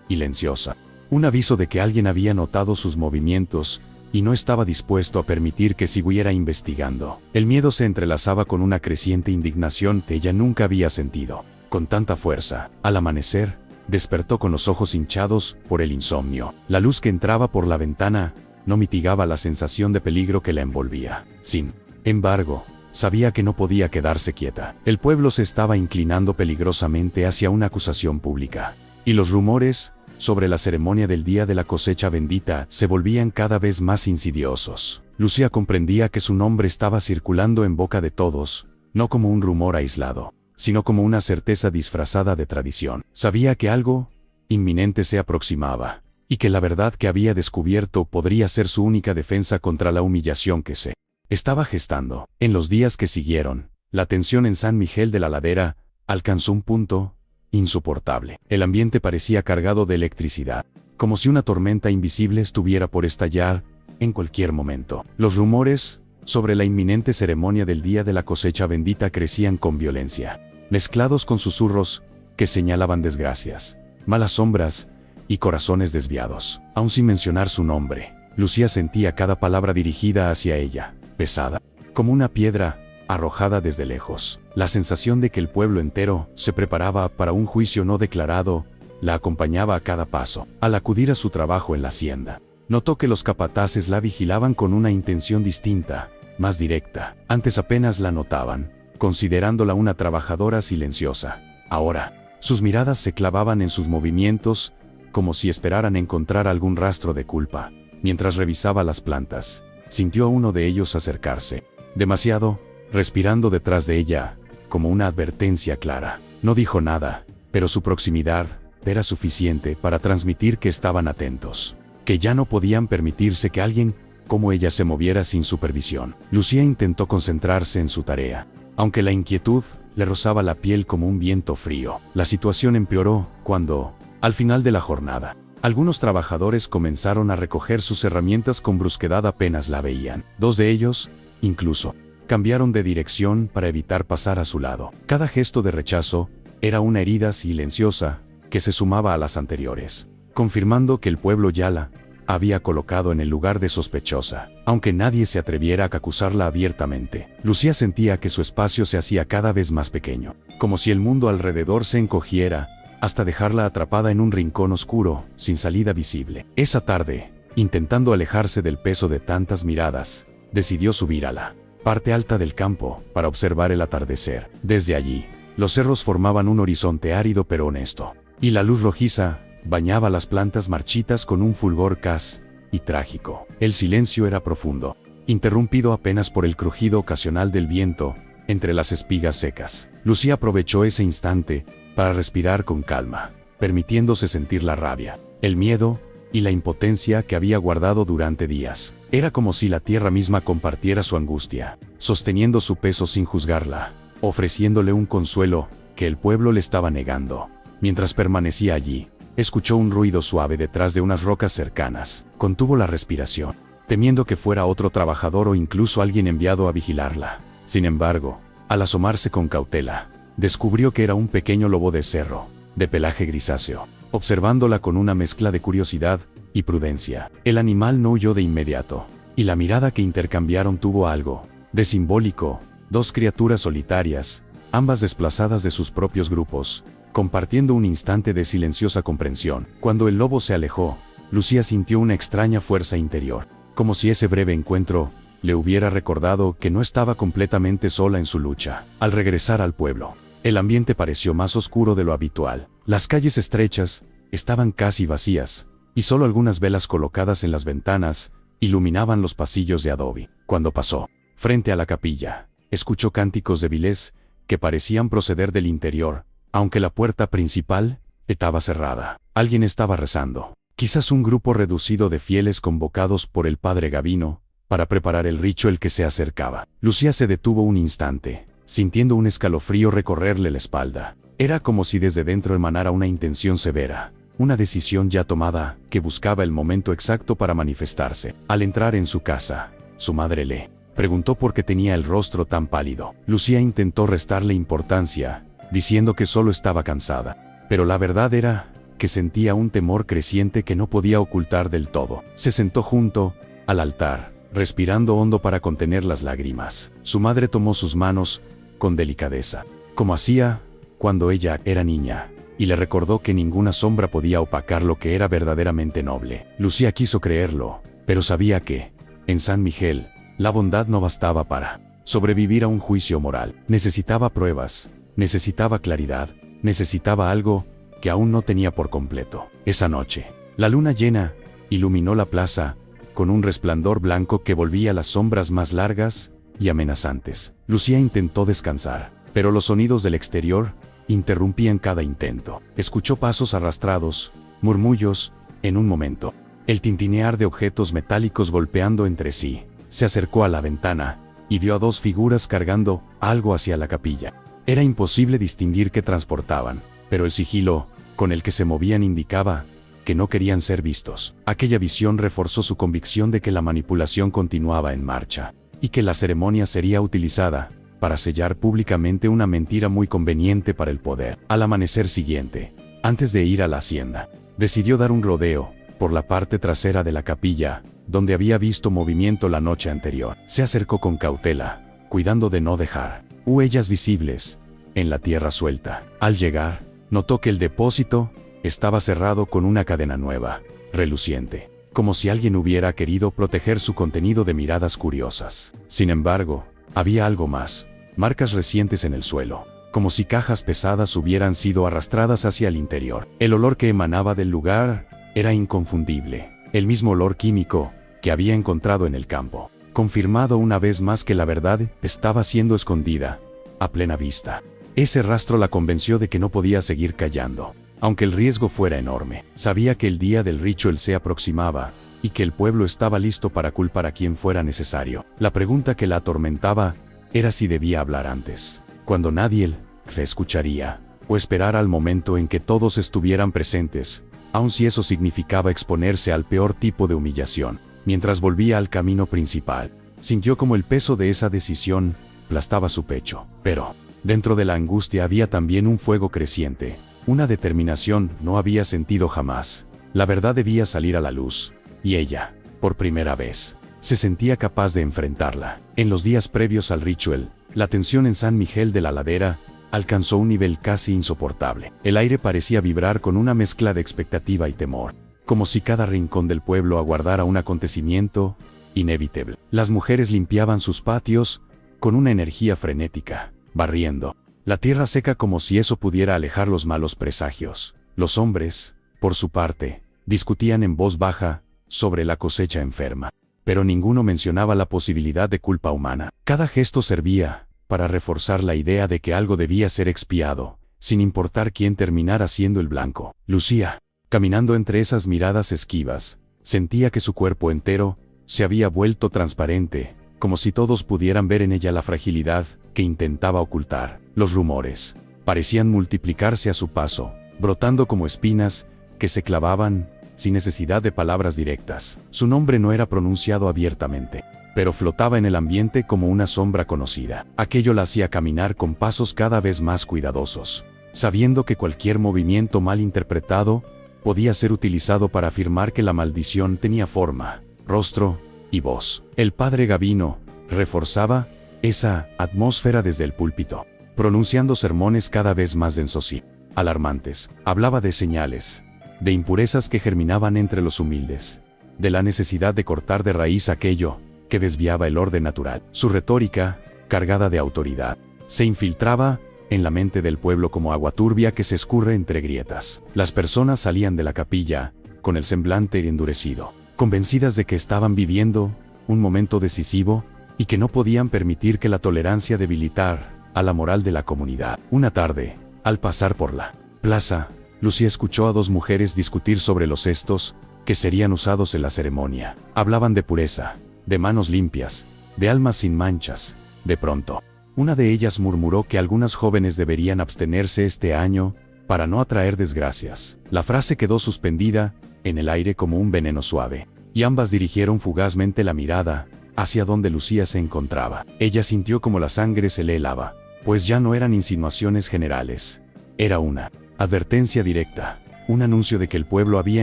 silenciosa, un aviso de que alguien había notado sus movimientos y no estaba dispuesto a permitir que siguiera investigando. El miedo se entrelazaba con una creciente indignación que ella nunca había sentido con tanta fuerza. Al amanecer, despertó con los ojos hinchados por el insomnio. La luz que entraba por la ventana no mitigaba la sensación de peligro que la envolvía. Sin embargo, sabía que no podía quedarse quieta. El pueblo se estaba inclinando peligrosamente hacia una acusación pública, y los rumores sobre la ceremonia del día de la cosecha bendita se volvían cada vez más insidiosos. Lucía comprendía que su nombre estaba circulando en boca de todos, no como un rumor aislado, sino como una certeza disfrazada de tradición. Sabía que algo inminente se aproximaba, y que la verdad que había descubierto podría ser su única defensa contra la humillación que se estaba gestando. En los días que siguieron, la tensión en San Miguel de la Ladera alcanzó un punto insoportable. El ambiente parecía cargado de electricidad, como si una tormenta invisible estuviera por estallar en cualquier momento. Los rumores sobre la inminente ceremonia del día de la cosecha bendita crecían con violencia, mezclados con susurros que señalaban desgracias, malas sombras y corazones desviados. Aun sin mencionar su nombre, Lucía sentía cada palabra dirigida hacia ella, pesada, como una piedra arrojada desde lejos. La sensación de que el pueblo entero se preparaba para un juicio no declarado la acompañaba a cada paso. Al acudir a su trabajo en la hacienda, notó que los capataces la vigilaban con una intención distinta, más directa. Antes apenas la notaban, considerándola una trabajadora silenciosa. Ahora, sus miradas se clavaban en sus movimientos, como si esperaran encontrar algún rastro de culpa. Mientras revisaba las plantas, sintió a uno de ellos acercarse demasiado, respirando detrás de ella, como una advertencia clara. No dijo nada, pero su proximidad era suficiente para transmitir que estaban atentos, que ya no podían permitirse que alguien como ella se moviera sin supervisión. Lucía intentó concentrarse en su tarea, aunque la inquietud le rozaba la piel como un viento frío. La situación empeoró cuando, al final de la jornada, algunos trabajadores comenzaron a recoger sus herramientas con brusquedad apenas la veían. Dos de ellos, incluso, cambiaron de dirección para evitar pasar a su lado. Cada gesto de rechazo era una herida silenciosa que se sumaba a las anteriores, confirmando que el pueblo ya la había colocado en el lugar de sospechosa. Aunque nadie se atreviera a acusarla abiertamente, Lucía sentía que su espacio se hacía cada vez más pequeño, como si el mundo alrededor se encogiera hasta dejarla atrapada en un rincón oscuro, sin salida visible. Esa tarde, intentando alejarse del peso de tantas miradas, decidió subir a la parte alta del campo para observar el atardecer. Desde allí, los cerros formaban un horizonte árido pero honesto, y la luz rojiza bañaba las plantas marchitas con un fulgor cas y trágico. El silencio era profundo, interrumpido apenas por el crujido ocasional del viento entre las espigas secas. Lucía aprovechó ese instante para respirar con calma, permitiéndose sentir la rabia, el miedo y la impotencia que había guardado durante días. Era como si la tierra misma compartiera su angustia, sosteniendo su peso sin juzgarla, ofreciéndole un consuelo que el pueblo le estaba negando. Mientras permanecía allí, escuchó un ruido suave detrás de unas rocas cercanas. Contuvo la respiración, temiendo que fuera otro trabajador o incluso alguien enviado a vigilarla. Sin embargo, al asomarse con cautela, descubrió que era un pequeño lobo de cerro, de pelaje grisáceo. Observándola con una mezcla de curiosidad y prudencia, el animal no huyó de inmediato, y la mirada que intercambiaron tuvo algo de simbólico. Dos criaturas solitarias, ambas desplazadas de sus propios grupos, compartiendo un instante de silenciosa comprensión. Cuando el lobo se alejó, Lucía sintió una extraña fuerza interior, como si ese breve encuentro le hubiera recordado que no estaba completamente sola en su lucha. Al regresar al pueblo, el ambiente pareció más oscuro de lo habitual. Las calles estrechas estaban casi vacías, y solo algunas velas colocadas en las ventanas iluminaban los pasillos de adobe. Cuando pasó frente a la capilla, escuchó cánticos débiles que parecían proceder del interior, aunque la puerta principal estaba cerrada. Alguien estaba rezando, quizás un grupo reducido de fieles convocados por el padre Gavino para preparar el ritual que se acercaba. Lucía se detuvo un instante, sintiendo un escalofrío recorrerle la espalda. Era como si desde dentro emanara una intención severa, una decisión ya tomada, que buscaba el momento exacto para manifestarse. Al entrar en su casa, su madre le preguntó por qué tenía el rostro tan pálido. Lucía intentó restarle importancia, diciendo que solo estaba cansada. Pero la verdad era que sentía un temor creciente que no podía ocultar del todo. Se sentó junto al altar, respirando hondo para contener las lágrimas. Su madre tomó sus manos con delicadeza, como hacía cuando ella era niña, y le recordó que ninguna sombra podía opacar lo que era verdaderamente noble. Lucía quiso creerlo, pero sabía que, en San Miguel, la bondad no bastaba para sobrevivir a un juicio moral. Necesitaba pruebas, necesitaba claridad, necesitaba algo que aún no tenía por completo. Esa noche, la luna llena iluminó la plaza con un resplandor blanco que volvía las sombras más largas y amenazantes. Lucía intentó descansar, pero los sonidos del exterior interrumpían cada intento. Escuchó pasos arrastrados, murmullos. En un momento, el tintinear de objetos metálicos golpeando entre sí. Se acercó a la ventana y vio a dos figuras cargando algo hacia la capilla. Era imposible distinguir qué transportaban, pero el sigilo con el que se movían indicaba que no querían ser vistos. Aquella visión reforzó su convicción de que la manipulación continuaba en marcha, y que la ceremonia sería utilizada para sellar públicamente una mentira muy conveniente para el poder. Al amanecer siguiente, antes de ir a la hacienda, decidió dar un rodeo por la parte trasera de la capilla, donde había visto movimiento la noche anterior. Se acercó con cautela, cuidando de no dejar huellas visibles en la tierra suelta. Al llegar, notó que el depósito estaba cerrado con una cadena nueva, reluciente, como si alguien hubiera querido proteger su contenido de miradas curiosas. Sin embargo, había algo más: marcas recientes en el suelo, como si cajas pesadas hubieran sido arrastradas hacia el interior. El olor que emanaba del lugar era inconfundible, el mismo olor químico que había encontrado en el campo, confirmado una vez más que la verdad estaba siendo escondida a plena vista. Ese rastro la convenció de que no podía seguir callando, aunque el riesgo fuera enorme. Sabía que el día del ritual se aproximaba, y que el pueblo estaba listo para culpar a quien fuera necesario. La pregunta que la atormentaba era si debía hablar antes, cuando nadie le escucharía, o esperar al momento en que todos estuvieran presentes, aun si eso significaba exponerse al peor tipo de humillación. Mientras volvía al camino principal, sintió como el peso de esa decisión aplastaba su pecho. Pero, dentro de la angustia había también un fuego creciente, una determinación no había sentido jamás. La verdad debía salir a la luz, y ella, por primera vez, se sentía capaz de enfrentarla. En los días previos al ritual, la tensión en San Miguel de la Ladera alcanzó un nivel casi insoportable. El aire parecía vibrar con una mezcla de expectativa y temor, como si cada rincón del pueblo aguardara un acontecimiento inevitable. Las mujeres limpiaban sus patios con una energía frenética, barriendo la tierra seca como si eso pudiera alejar los malos presagios. Los hombres, por su parte, discutían en voz baja sobre la cosecha enferma. Pero ninguno mencionaba la posibilidad de culpa humana. Cada gesto servía para reforzar la idea de que algo debía ser expiado, sin importar quién terminara siendo el blanco. Lucía, caminando entre esas miradas esquivas, sentía que su cuerpo entero se había vuelto transparente, como si todos pudieran ver en ella la fragilidad que intentaba ocultar. Los rumores parecían multiplicarse a su paso, brotando como espinas que se clavaban sin necesidad de palabras directas. Su nombre no era pronunciado abiertamente, pero flotaba en el ambiente como una sombra conocida. Aquello la hacía caminar con pasos cada vez más cuidadosos, sabiendo que cualquier movimiento mal interpretado podía ser utilizado para afirmar que la maldición tenía forma, rostro y voz. El padre Gavino reforzaba esa atmósfera desde el púlpito, pronunciando sermones cada vez más densos y alarmantes. Hablaba de señales, de impurezas que germinaban entre los humildes, de la necesidad de cortar de raíz aquello que desviaba el orden natural. Su retórica, cargada de autoridad, se infiltraba en la mente del pueblo como agua turbia que se escurre entre grietas. Las personas salían de la capilla con el semblante endurecido, convencidas de que estaban viviendo un momento decisivo y que no podían permitir que la tolerancia debilitara a la moral de la comunidad. Una tarde, al pasar por la plaza, Lucía escuchó a dos mujeres discutir sobre los cestos que serían usados en la ceremonia. Hablaban de pureza, de manos limpias, de almas sin manchas. De pronto, una de ellas murmuró que algunas jóvenes deberían abstenerse este año para no atraer desgracias. La frase quedó suspendida en el aire como un veneno suave, y ambas dirigieron fugazmente la mirada hacia donde Lucía se encontraba. Ella sintió como la sangre se le helaba, pues ya no eran insinuaciones generales. Era una advertencia directa, un anuncio de que el pueblo había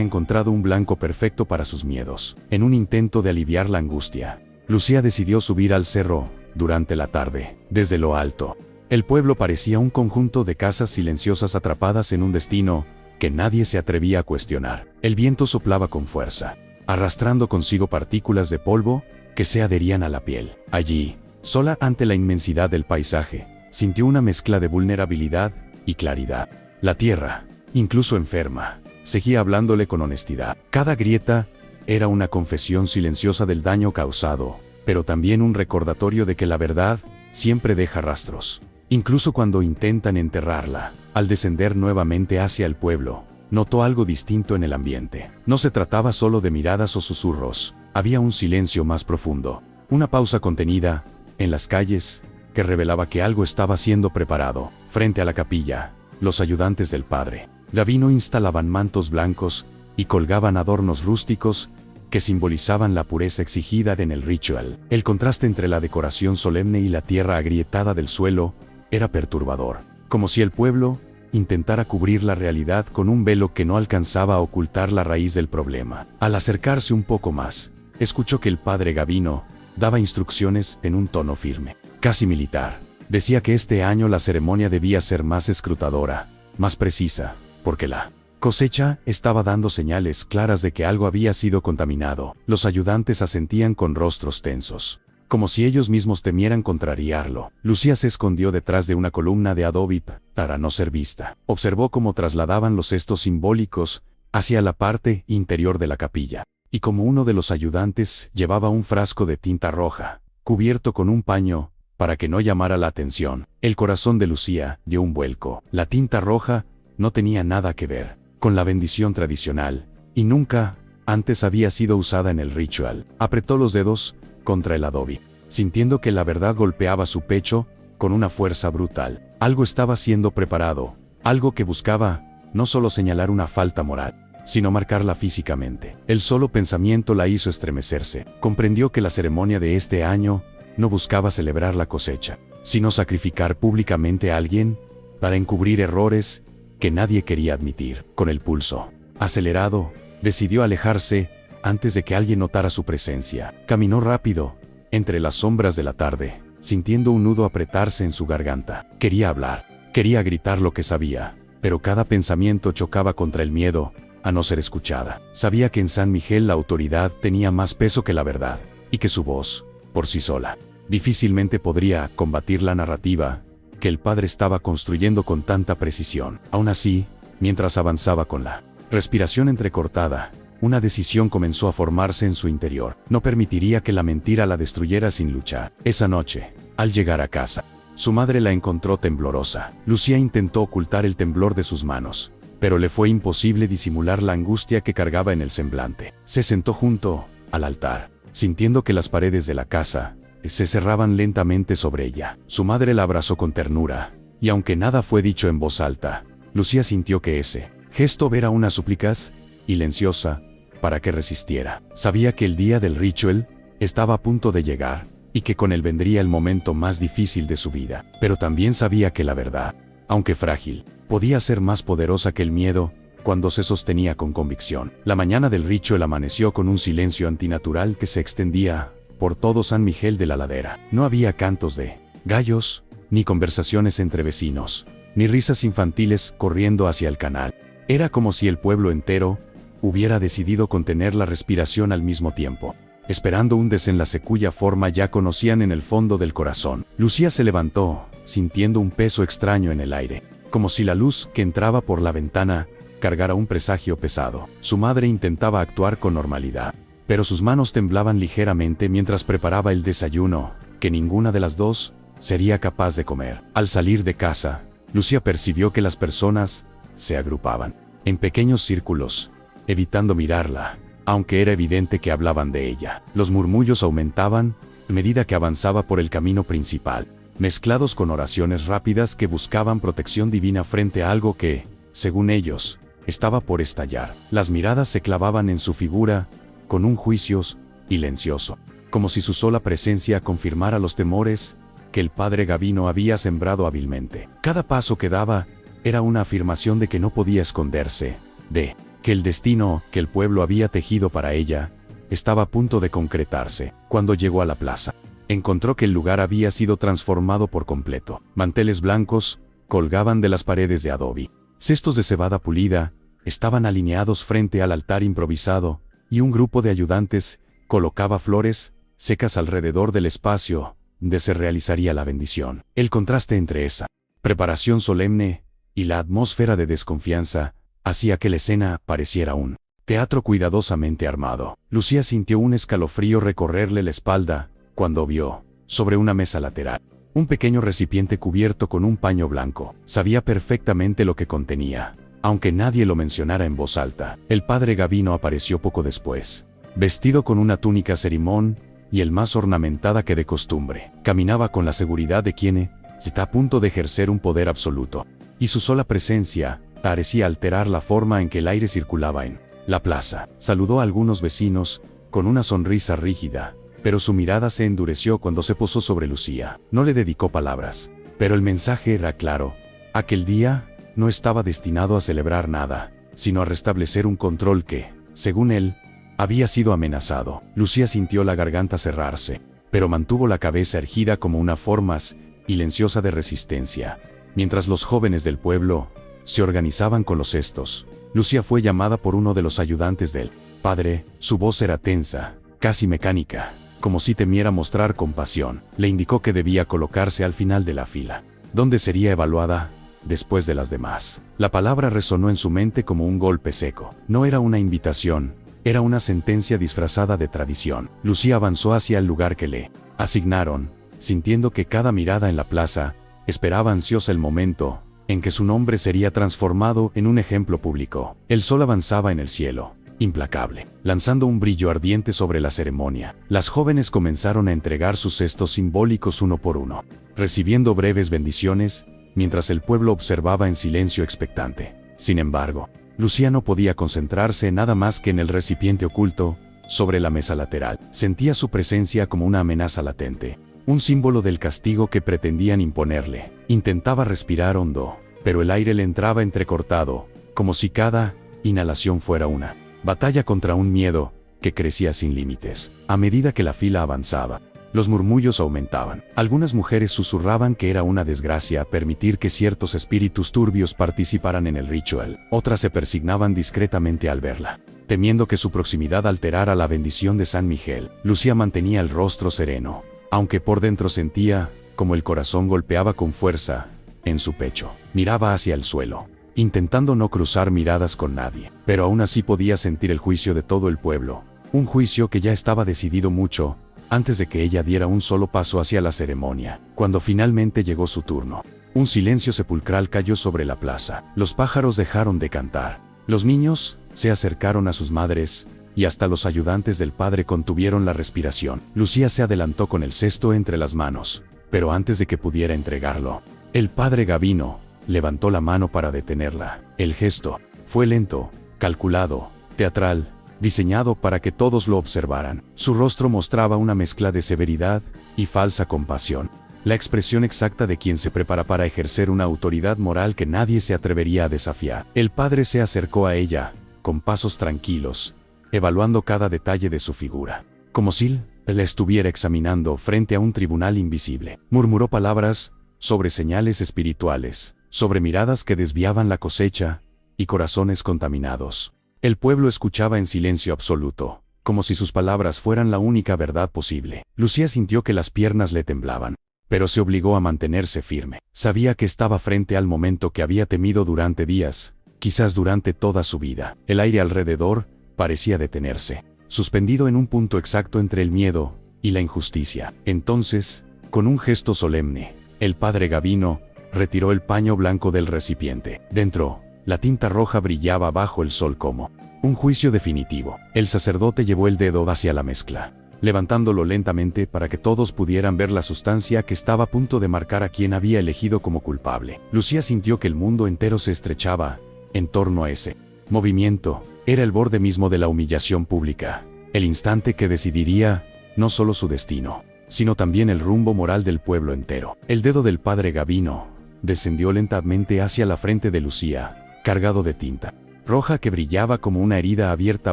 encontrado un blanco perfecto para sus miedos. En un intento de aliviar la angustia, Lucía decidió subir al cerro durante la tarde. Desde lo alto, el pueblo parecía un conjunto de casas silenciosas atrapadas en un destino que nadie se atrevía a cuestionar. El viento soplaba con fuerza, arrastrando consigo partículas de polvo que se adherían a la piel. Allí, sola ante la inmensidad del paisaje, sintió una mezcla de vulnerabilidad y claridad. La tierra, incluso enferma, seguía hablándole con honestidad. Cada grieta era una confesión silenciosa del daño causado, pero también un recordatorio de que la verdad siempre deja rastros, incluso cuando intentan enterrarla. Al descender nuevamente hacia el pueblo, notó algo distinto en el ambiente. No se trataba solo de miradas o susurros, había un silencio más profundo, una pausa contenida en las calles que revelaba que algo estaba siendo preparado. Frente a la capilla, los ayudantes del padre Gavino instalaban mantos blancos y colgaban adornos rústicos que simbolizaban la pureza exigida en el ritual. El contraste entre la decoración solemne y la tierra agrietada del suelo era perturbador, como si el pueblo intentara cubrir la realidad con un velo que no alcanzaba a ocultar la raíz del problema. Al acercarse un poco más, escuchó que el padre Gavino daba instrucciones en un tono firme, casi militar. Decía que este año la ceremonia debía ser más escrutadora, más precisa, porque la cosecha estaba dando señales claras de que algo había sido contaminado. Los ayudantes asentían con rostros tensos, como si ellos mismos temieran contrariarlo. Lucía se escondió detrás de una columna de adobe para no ser vista. Observó cómo trasladaban los cestos simbólicos hacia la parte interior de la capilla, y como uno de los ayudantes llevaba un frasco de tinta roja, cubierto con un paño, para que no llamara la atención. El corazón de Lucía dio un vuelco. La tinta roja no tenía nada que ver con la bendición tradicional, y nunca antes había sido usada en el ritual. Apretó los dedos contra el adobe, sintiendo que la verdad golpeaba su pecho con una fuerza brutal. Algo estaba siendo preparado, algo que buscaba no solo señalar una falta moral, sino marcarla físicamente. El solo pensamiento la hizo estremecerse. Comprendió que la ceremonia de este año no buscaba celebrar la cosecha, sino sacrificar públicamente a alguien para encubrir errores que nadie quería admitir. Con el pulso acelerado, decidió alejarse antes de que alguien notara su presencia. Caminó rápido entre las sombras de la tarde, sintiendo un nudo apretarse en su garganta. Quería hablar, quería gritar lo que sabía, pero cada pensamiento chocaba contra el miedo a no ser escuchada. Sabía que en San Miguel la autoridad tenía más peso que la verdad, y que su voz, por sí sola, difícilmente podría combatir la narrativa que el padre estaba construyendo con tanta precisión. Aún así, Mientras avanzaba con la respiración entrecortada, una decisión comenzó a formarse en su interior. No permitiría que la mentira la destruyera sin luchar. Esa noche, al llegar a casa, su madre la encontró temblorosa. Lucía intentó ocultar el temblor de sus manos, pero le fue imposible disimular la angustia que cargaba en el semblante. Se sentó junto al altar, sintiendo que las paredes de la casa se cerraban lentamente sobre ella. Su madre la abrazó con ternura, y aunque nada fue dicho en voz alta, Lucía sintió que ese gesto era una súplica silenciosa para que resistiera. Sabía que el día del ritual estaba a punto de llegar, y que con él vendría el momento más difícil de su vida. Pero también sabía que la verdad, aunque frágil, podía ser más poderosa que el miedo cuando se sostenía con convicción. La mañana del ritual amaneció con un silencio antinatural que se extendía por todo San Miguel de la Ladera. No había cantos de gallos, ni conversaciones entre vecinos, ni risas infantiles corriendo hacia el canal. Era como si el pueblo entero hubiera decidido contener la respiración al mismo tiempo, esperando un desenlace cuya forma ya conocían en el fondo del corazón. Lucía se levantó, sintiendo un peso extraño en el aire, como si la luz que entraba por la ventana cargara un presagio pesado. Su madre intentaba actuar con normalidad, pero sus manos temblaban ligeramente mientras preparaba el desayuno, que ninguna de las dos sería capaz de comer. Al salir de casa, Lucía percibió que las personas se agrupaban en pequeños círculos, evitando mirarla, aunque era evidente que hablaban de ella. Los murmullos aumentaban a medida que avanzaba por el camino principal, mezclados con oraciones rápidas que buscaban protección divina frente a algo que, según ellos, estaba por estallar. Las miradas se clavaban en su figura, con un juicio silencioso, como si su sola presencia confirmara los temores que el padre Gavino había sembrado hábilmente. Cada paso que daba era una afirmación de que no podía esconderse, de que el destino que el pueblo había tejido para ella estaba a punto de concretarse. Cuando llegó a la plaza, encontró que el lugar había sido transformado por completo. Manteles blancos colgaban de las paredes de adobe. Cestos de cebada pulida estaban alineados frente al altar improvisado, y un grupo de ayudantes colocaba flores secas alrededor del espacio donde se realizaría la bendición. El contraste entre esa preparación solemne y la atmósfera de desconfianza hacía que la escena pareciera un teatro cuidadosamente armado. Lucía sintió un escalofrío recorrerle la espalda cuando vio, sobre una mesa lateral, un pequeño recipiente cubierto con un paño blanco. Sabía perfectamente lo que contenía, aunque nadie lo mencionara en voz alta. El padre Gavino apareció poco después, vestido con una túnica cerimón y el más ornamentada que de costumbre. Caminaba con la seguridad de quien está a punto de ejercer un poder absoluto, y su sola presencia parecía alterar la forma en que el aire circulaba en la plaza. Saludó a algunos vecinos con una sonrisa rígida, pero su mirada se endureció cuando se posó sobre Lucía. No le dedicó palabras, pero el mensaje era claro. Aquel día no estaba destinado a celebrar nada, sino a restablecer un control que, según él, había sido amenazado. Lucía sintió la garganta cerrarse, pero mantuvo la cabeza erguida como una forma silenciosa de resistencia. Mientras los jóvenes del pueblo se organizaban con los cestos, Lucía fue llamada por uno de los ayudantes del padre. Su voz era tensa, casi mecánica, como si temiera mostrar compasión. Le indicó que debía colocarse al final de la fila, donde sería evaluada después de las demás. La palabra resonó en su mente como un golpe seco. No era una invitación, era una sentencia disfrazada de tradición. Lucía avanzó hacia el lugar que le asignaron, sintiendo que cada mirada en la plaza esperaba ansiosa el momento en que su nombre sería transformado en un ejemplo público. El sol avanzaba en el cielo, implacable, lanzando un brillo ardiente sobre la ceremonia. Las jóvenes comenzaron a entregar sus cestos simbólicos uno por uno, recibiendo breves bendiciones, mientras el pueblo observaba en silencio expectante. Sin embargo, Lucía no podía concentrarse en nada más que en el recipiente oculto, sobre la mesa lateral. Sentía su presencia como una amenaza latente, un símbolo del castigo que pretendían imponerle. Intentaba respirar hondo, pero el aire le entraba entrecortado, como si cada inhalación fuera una batalla contra un miedo que crecía sin límites. A medida que la fila avanzaba, los murmullos aumentaban. Algunas mujeres susurraban que era una desgracia permitir que ciertos espíritus turbios participaran en el ritual. Otras se persignaban discretamente al verla, temiendo que su proximidad alterara la bendición de San Miguel. Lucía mantenía el rostro sereno, aunque por dentro sentía como el corazón golpeaba con fuerza en su pecho. Miraba hacia el suelo, intentando no cruzar miradas con nadie. Pero aún así podía sentir el juicio de todo el pueblo, un juicio que ya estaba decidido mucho antes de que ella diera un solo paso hacia la ceremonia. Cuando finalmente llegó su turno, un silencio sepulcral cayó sobre la plaza. Los pájaros dejaron de cantar. Los niños se acercaron a sus madres, y hasta los ayudantes del padre contuvieron la respiración. Lucía se adelantó con el cesto entre las manos, pero antes de que pudiera entregarlo, el padre Gavino levantó la mano para detenerla. El gesto fue lento, calculado, teatral, diseñado para que todos lo observaran. Su rostro mostraba una mezcla de severidad y falsa compasión, la expresión exacta de quien se prepara para ejercer una autoridad moral que nadie se atrevería a desafiar. El padre se acercó a ella, con pasos tranquilos, evaluando cada detalle de su figura, como si la estuviera examinando frente a un tribunal invisible. Murmuró palabras sobre señales espirituales, sobre miradas que desviaban la cosecha, y corazones contaminados. El pueblo escuchaba en silencio absoluto, como si sus palabras fueran la única verdad posible. Lucía sintió que las piernas le temblaban, pero se obligó a mantenerse firme. Sabía que estaba frente al momento que había temido durante días, quizás durante toda su vida. El aire alrededor parecía detenerse, suspendido en un punto exacto entre el miedo y la injusticia. Entonces, con un gesto solemne, el padre Gavino retiró el paño blanco del recipiente. Dentro, la tinta roja brillaba bajo el sol como un juicio definitivo. El sacerdote llevó el dedo hacia la mezcla, levantándolo lentamente para que todos pudieran ver la sustancia que estaba a punto de marcar a quien había elegido como culpable. Lucía sintió que el mundo entero se estrechaba en torno a ese movimiento. Era el borde mismo de la humillación pública, el instante que decidiría no solo su destino, sino también el rumbo moral del pueblo entero. El dedo del padre Gavino descendió lentamente hacia la frente de Lucía, cargado de tinta roja que brillaba como una herida abierta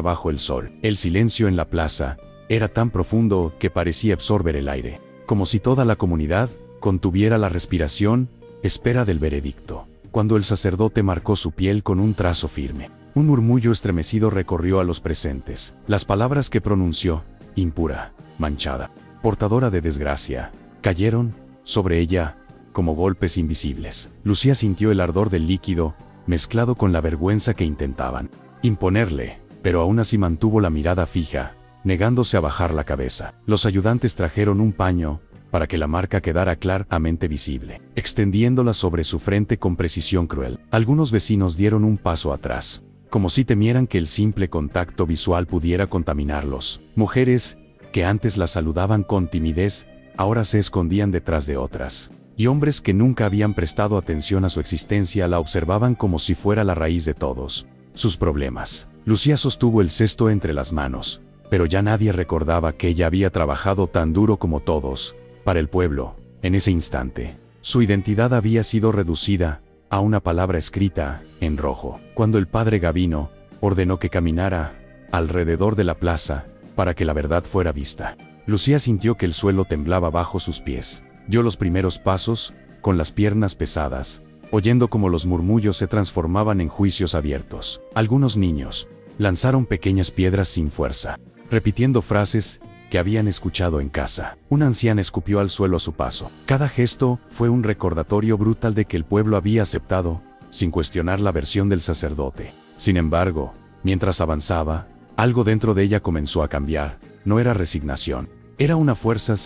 bajo el sol. El silencio en la plaza era tan profundo que parecía absorber el aire, como si toda la comunidad contuviera la respiración, espera del veredicto. Cuando el sacerdote marcó su piel con un trazo firme, un murmullo estremecido recorrió a los presentes. Las palabras que pronunció, impura, manchada, portadora de desgracia, cayeron sobre ella como golpes invisibles. Lucía sintió el ardor del líquido, mezclado con la vergüenza que intentaban imponerle, pero aún así mantuvo la mirada fija, negándose a bajar la cabeza. Los ayudantes trajeron un paño para que la marca quedara claramente visible, extendiéndola sobre su frente con precisión cruel. Algunos vecinos dieron un paso atrás, como si temieran que el simple contacto visual pudiera contaminarlos. Mujeres, que antes la saludaban con timidez, ahora se escondían detrás de otras. Y hombres que nunca habían prestado atención a su existencia la observaban como si fuera la raíz de todos sus problemas. Lucía sostuvo el cesto entre las manos, pero ya nadie recordaba que ella había trabajado tan duro como todos, para el pueblo. En ese instante, su identidad había sido reducida a una palabra escrita en rojo. Cuando el padre Gavino ordenó que caminara alrededor de la plaza para que la verdad fuera vista, Lucía sintió que el suelo temblaba bajo sus pies. Dio los primeros pasos, con las piernas pesadas, oyendo cómo los murmullos se transformaban en juicios abiertos. Algunos niños lanzaron pequeñas piedras sin fuerza, repitiendo frases que habían escuchado en casa. Una anciana escupió al suelo a su paso. Cada gesto fue un recordatorio brutal de que el pueblo había aceptado, sin cuestionar la versión del sacerdote. Sin embargo, mientras avanzaba, algo dentro de ella comenzó a cambiar. No era resignación, era una fuerza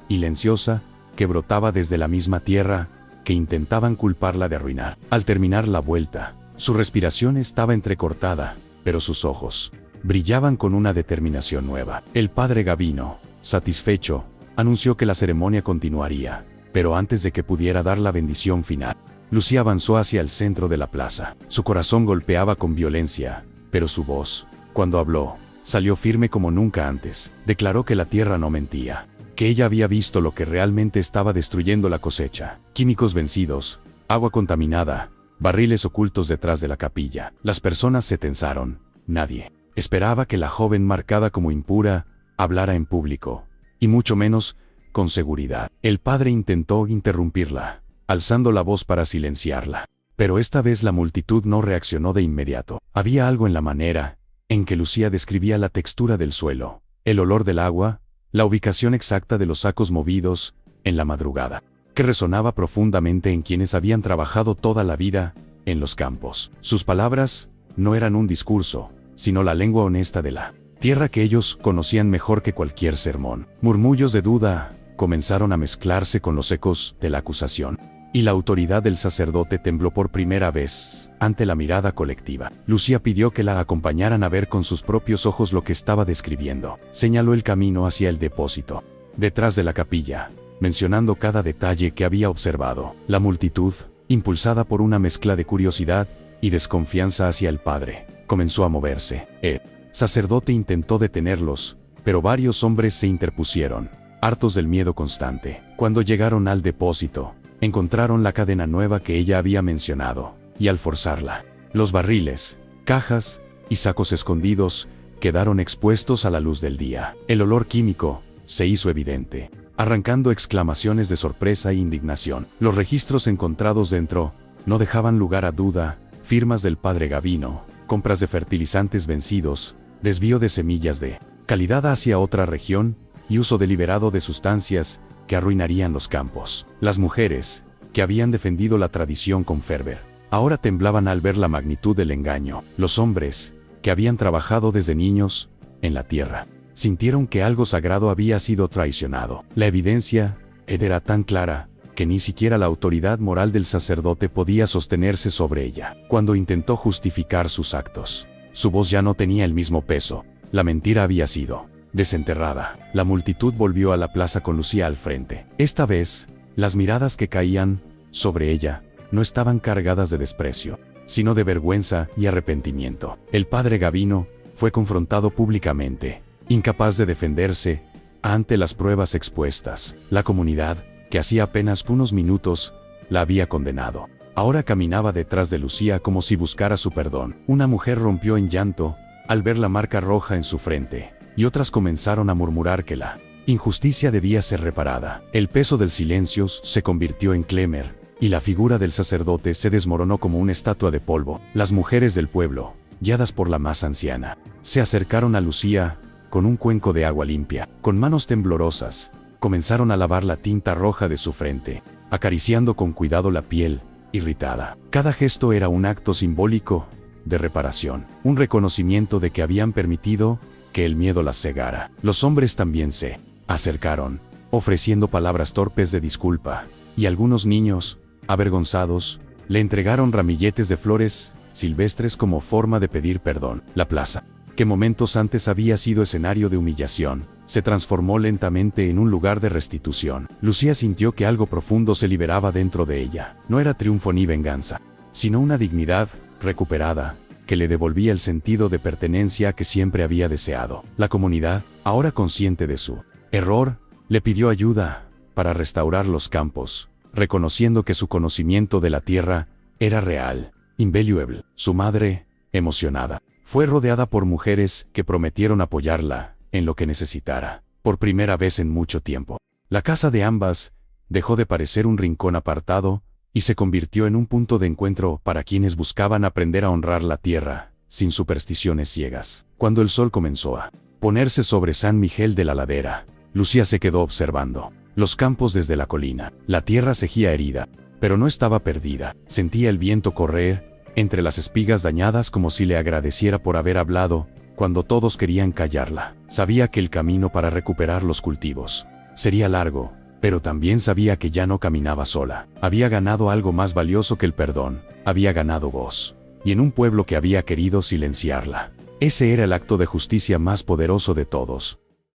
silenciosa que brotaba desde la misma tierra que intentaban culparla de arruinar. Al terminar la vuelta, su respiración estaba entrecortada, pero sus ojos brillaban con una determinación nueva. El padre Gavino, satisfecho, anunció que la ceremonia continuaría, pero antes de que pudiera dar la bendición final, Lucía avanzó hacia el centro de la plaza. Su corazón golpeaba con violencia, pero su voz, cuando habló, salió firme como nunca antes. Declaró que la tierra no mentía, que ella había visto lo que realmente estaba destruyendo la cosecha: químicos vencidos, agua contaminada, barriles ocultos detrás de la capilla. Las personas se tensaron. Nadie esperaba que la joven marcada como impura hablara en público, y mucho menos con seguridad. El padre intentó interrumpirla, alzando la voz para silenciarla, pero esta vez la multitud no reaccionó de inmediato. Había algo en la manera en que Lucía describía la textura del suelo, el olor del agua, la ubicación exacta de los sacos movidos en la madrugada, que resonaba profundamente en quienes habían trabajado toda la vida en los campos. Sus palabras no eran un discurso, sino la lengua honesta de la tierra que ellos conocían mejor que cualquier sermón. Murmullos de duda comenzaron a mezclarse con los ecos de la acusación, y la autoridad del sacerdote tembló por primera vez ante la mirada colectiva. Lucía pidió que la acompañaran a ver con sus propios ojos lo que estaba describiendo. Señaló el camino hacia el depósito, detrás de la capilla, mencionando cada detalle que había observado. La multitud, impulsada por una mezcla de curiosidad y desconfianza hacia el padre, comenzó a moverse. El sacerdote intentó detenerlos, pero varios hombres se interpusieron, hartos del miedo constante. Cuando llegaron al depósito, encontraron la cadena nueva que ella había mencionado, y al forzarla, los barriles, cajas y sacos escondidos quedaron expuestos a la luz del día. El olor químico se hizo evidente, arrancando exclamaciones de sorpresa e indignación. Los registros encontrados dentro no dejaban lugar a duda: firmas del padre Gavino, compras de fertilizantes vencidos, desvío de semillas de calidad hacia otra región y uso deliberado de sustancias que arruinarían los campos. Las mujeres, que habían defendido la tradición con fervor, ahora temblaban al ver la magnitud del engaño. Los hombres, que habían trabajado desde niños en la tierra, sintieron que algo sagrado había sido traicionado. La evidencia era tan clara que ni siquiera la autoridad moral del sacerdote podía sostenerse sobre ella. Cuando intentó justificar sus actos, su voz ya no tenía el mismo peso. La mentira había sido desenterrada. La multitud volvió a la plaza con Lucía al frente. Esta vez, las miradas que caían sobre ella no estaban cargadas de desprecio, sino de vergüenza y arrepentimiento. El padre Gavino fue confrontado públicamente, incapaz de defenderse ante las pruebas expuestas. La comunidad, que hacía apenas unos minutos la había condenado, ahora caminaba detrás de Lucía como si buscara su perdón. Una mujer rompió en llanto al ver la marca roja en su frente, y otras comenzaron a murmurar que la injusticia debía ser reparada. El peso del silencio se convirtió en clamor, y la figura del sacerdote se desmoronó como una estatua de polvo. Las mujeres del pueblo, guiadas por la más anciana, se acercaron a Lucía con un cuenco de agua limpia. Con manos temblorosas, comenzaron a lavar la tinta roja de su frente, acariciando con cuidado la piel irritada. Cada gesto era un acto simbólico de reparación, un reconocimiento de que habían permitido que el miedo las cegara. Los hombres también se acercaron, ofreciendo palabras torpes de disculpa, y algunos niños, avergonzados, le entregaron ramilletes de flores silvestres como forma de pedir perdón. La plaza, que momentos antes había sido escenario de humillación, se transformó lentamente en un lugar de restitución. Lucía sintió que algo profundo se liberaba dentro de ella. No era triunfo ni venganza, sino una dignidad recuperada que le devolvía el sentido de pertenencia que siempre había deseado. La comunidad, ahora consciente de su error, le pidió ayuda para restaurar los campos, reconociendo que su conocimiento de la tierra era real, invaluable. Su madre, emocionada, fue rodeada por mujeres que prometieron apoyarla en lo que necesitara. Por primera vez en mucho tiempo, la casa de ambas dejó de parecer un rincón apartado y se convirtió en un punto de encuentro para quienes buscaban aprender a honrar la tierra, sin supersticiones ciegas. Cuando el sol comenzó a ponerse sobre San Miguel de la Ladera, Lucía se quedó observando los campos desde la colina. La tierra seguía herida, pero no estaba perdida. Sentía el viento correr entre las espigas dañadas como si le agradeciera por haber hablado cuando todos querían callarla. Sabía que el camino para recuperar los cultivos sería largo, pero también sabía que ya no caminaba sola. Había ganado algo más valioso que el perdón, había ganado voz, y en un pueblo que había querido silenciarla. Ese era el acto de justicia más poderoso de todos.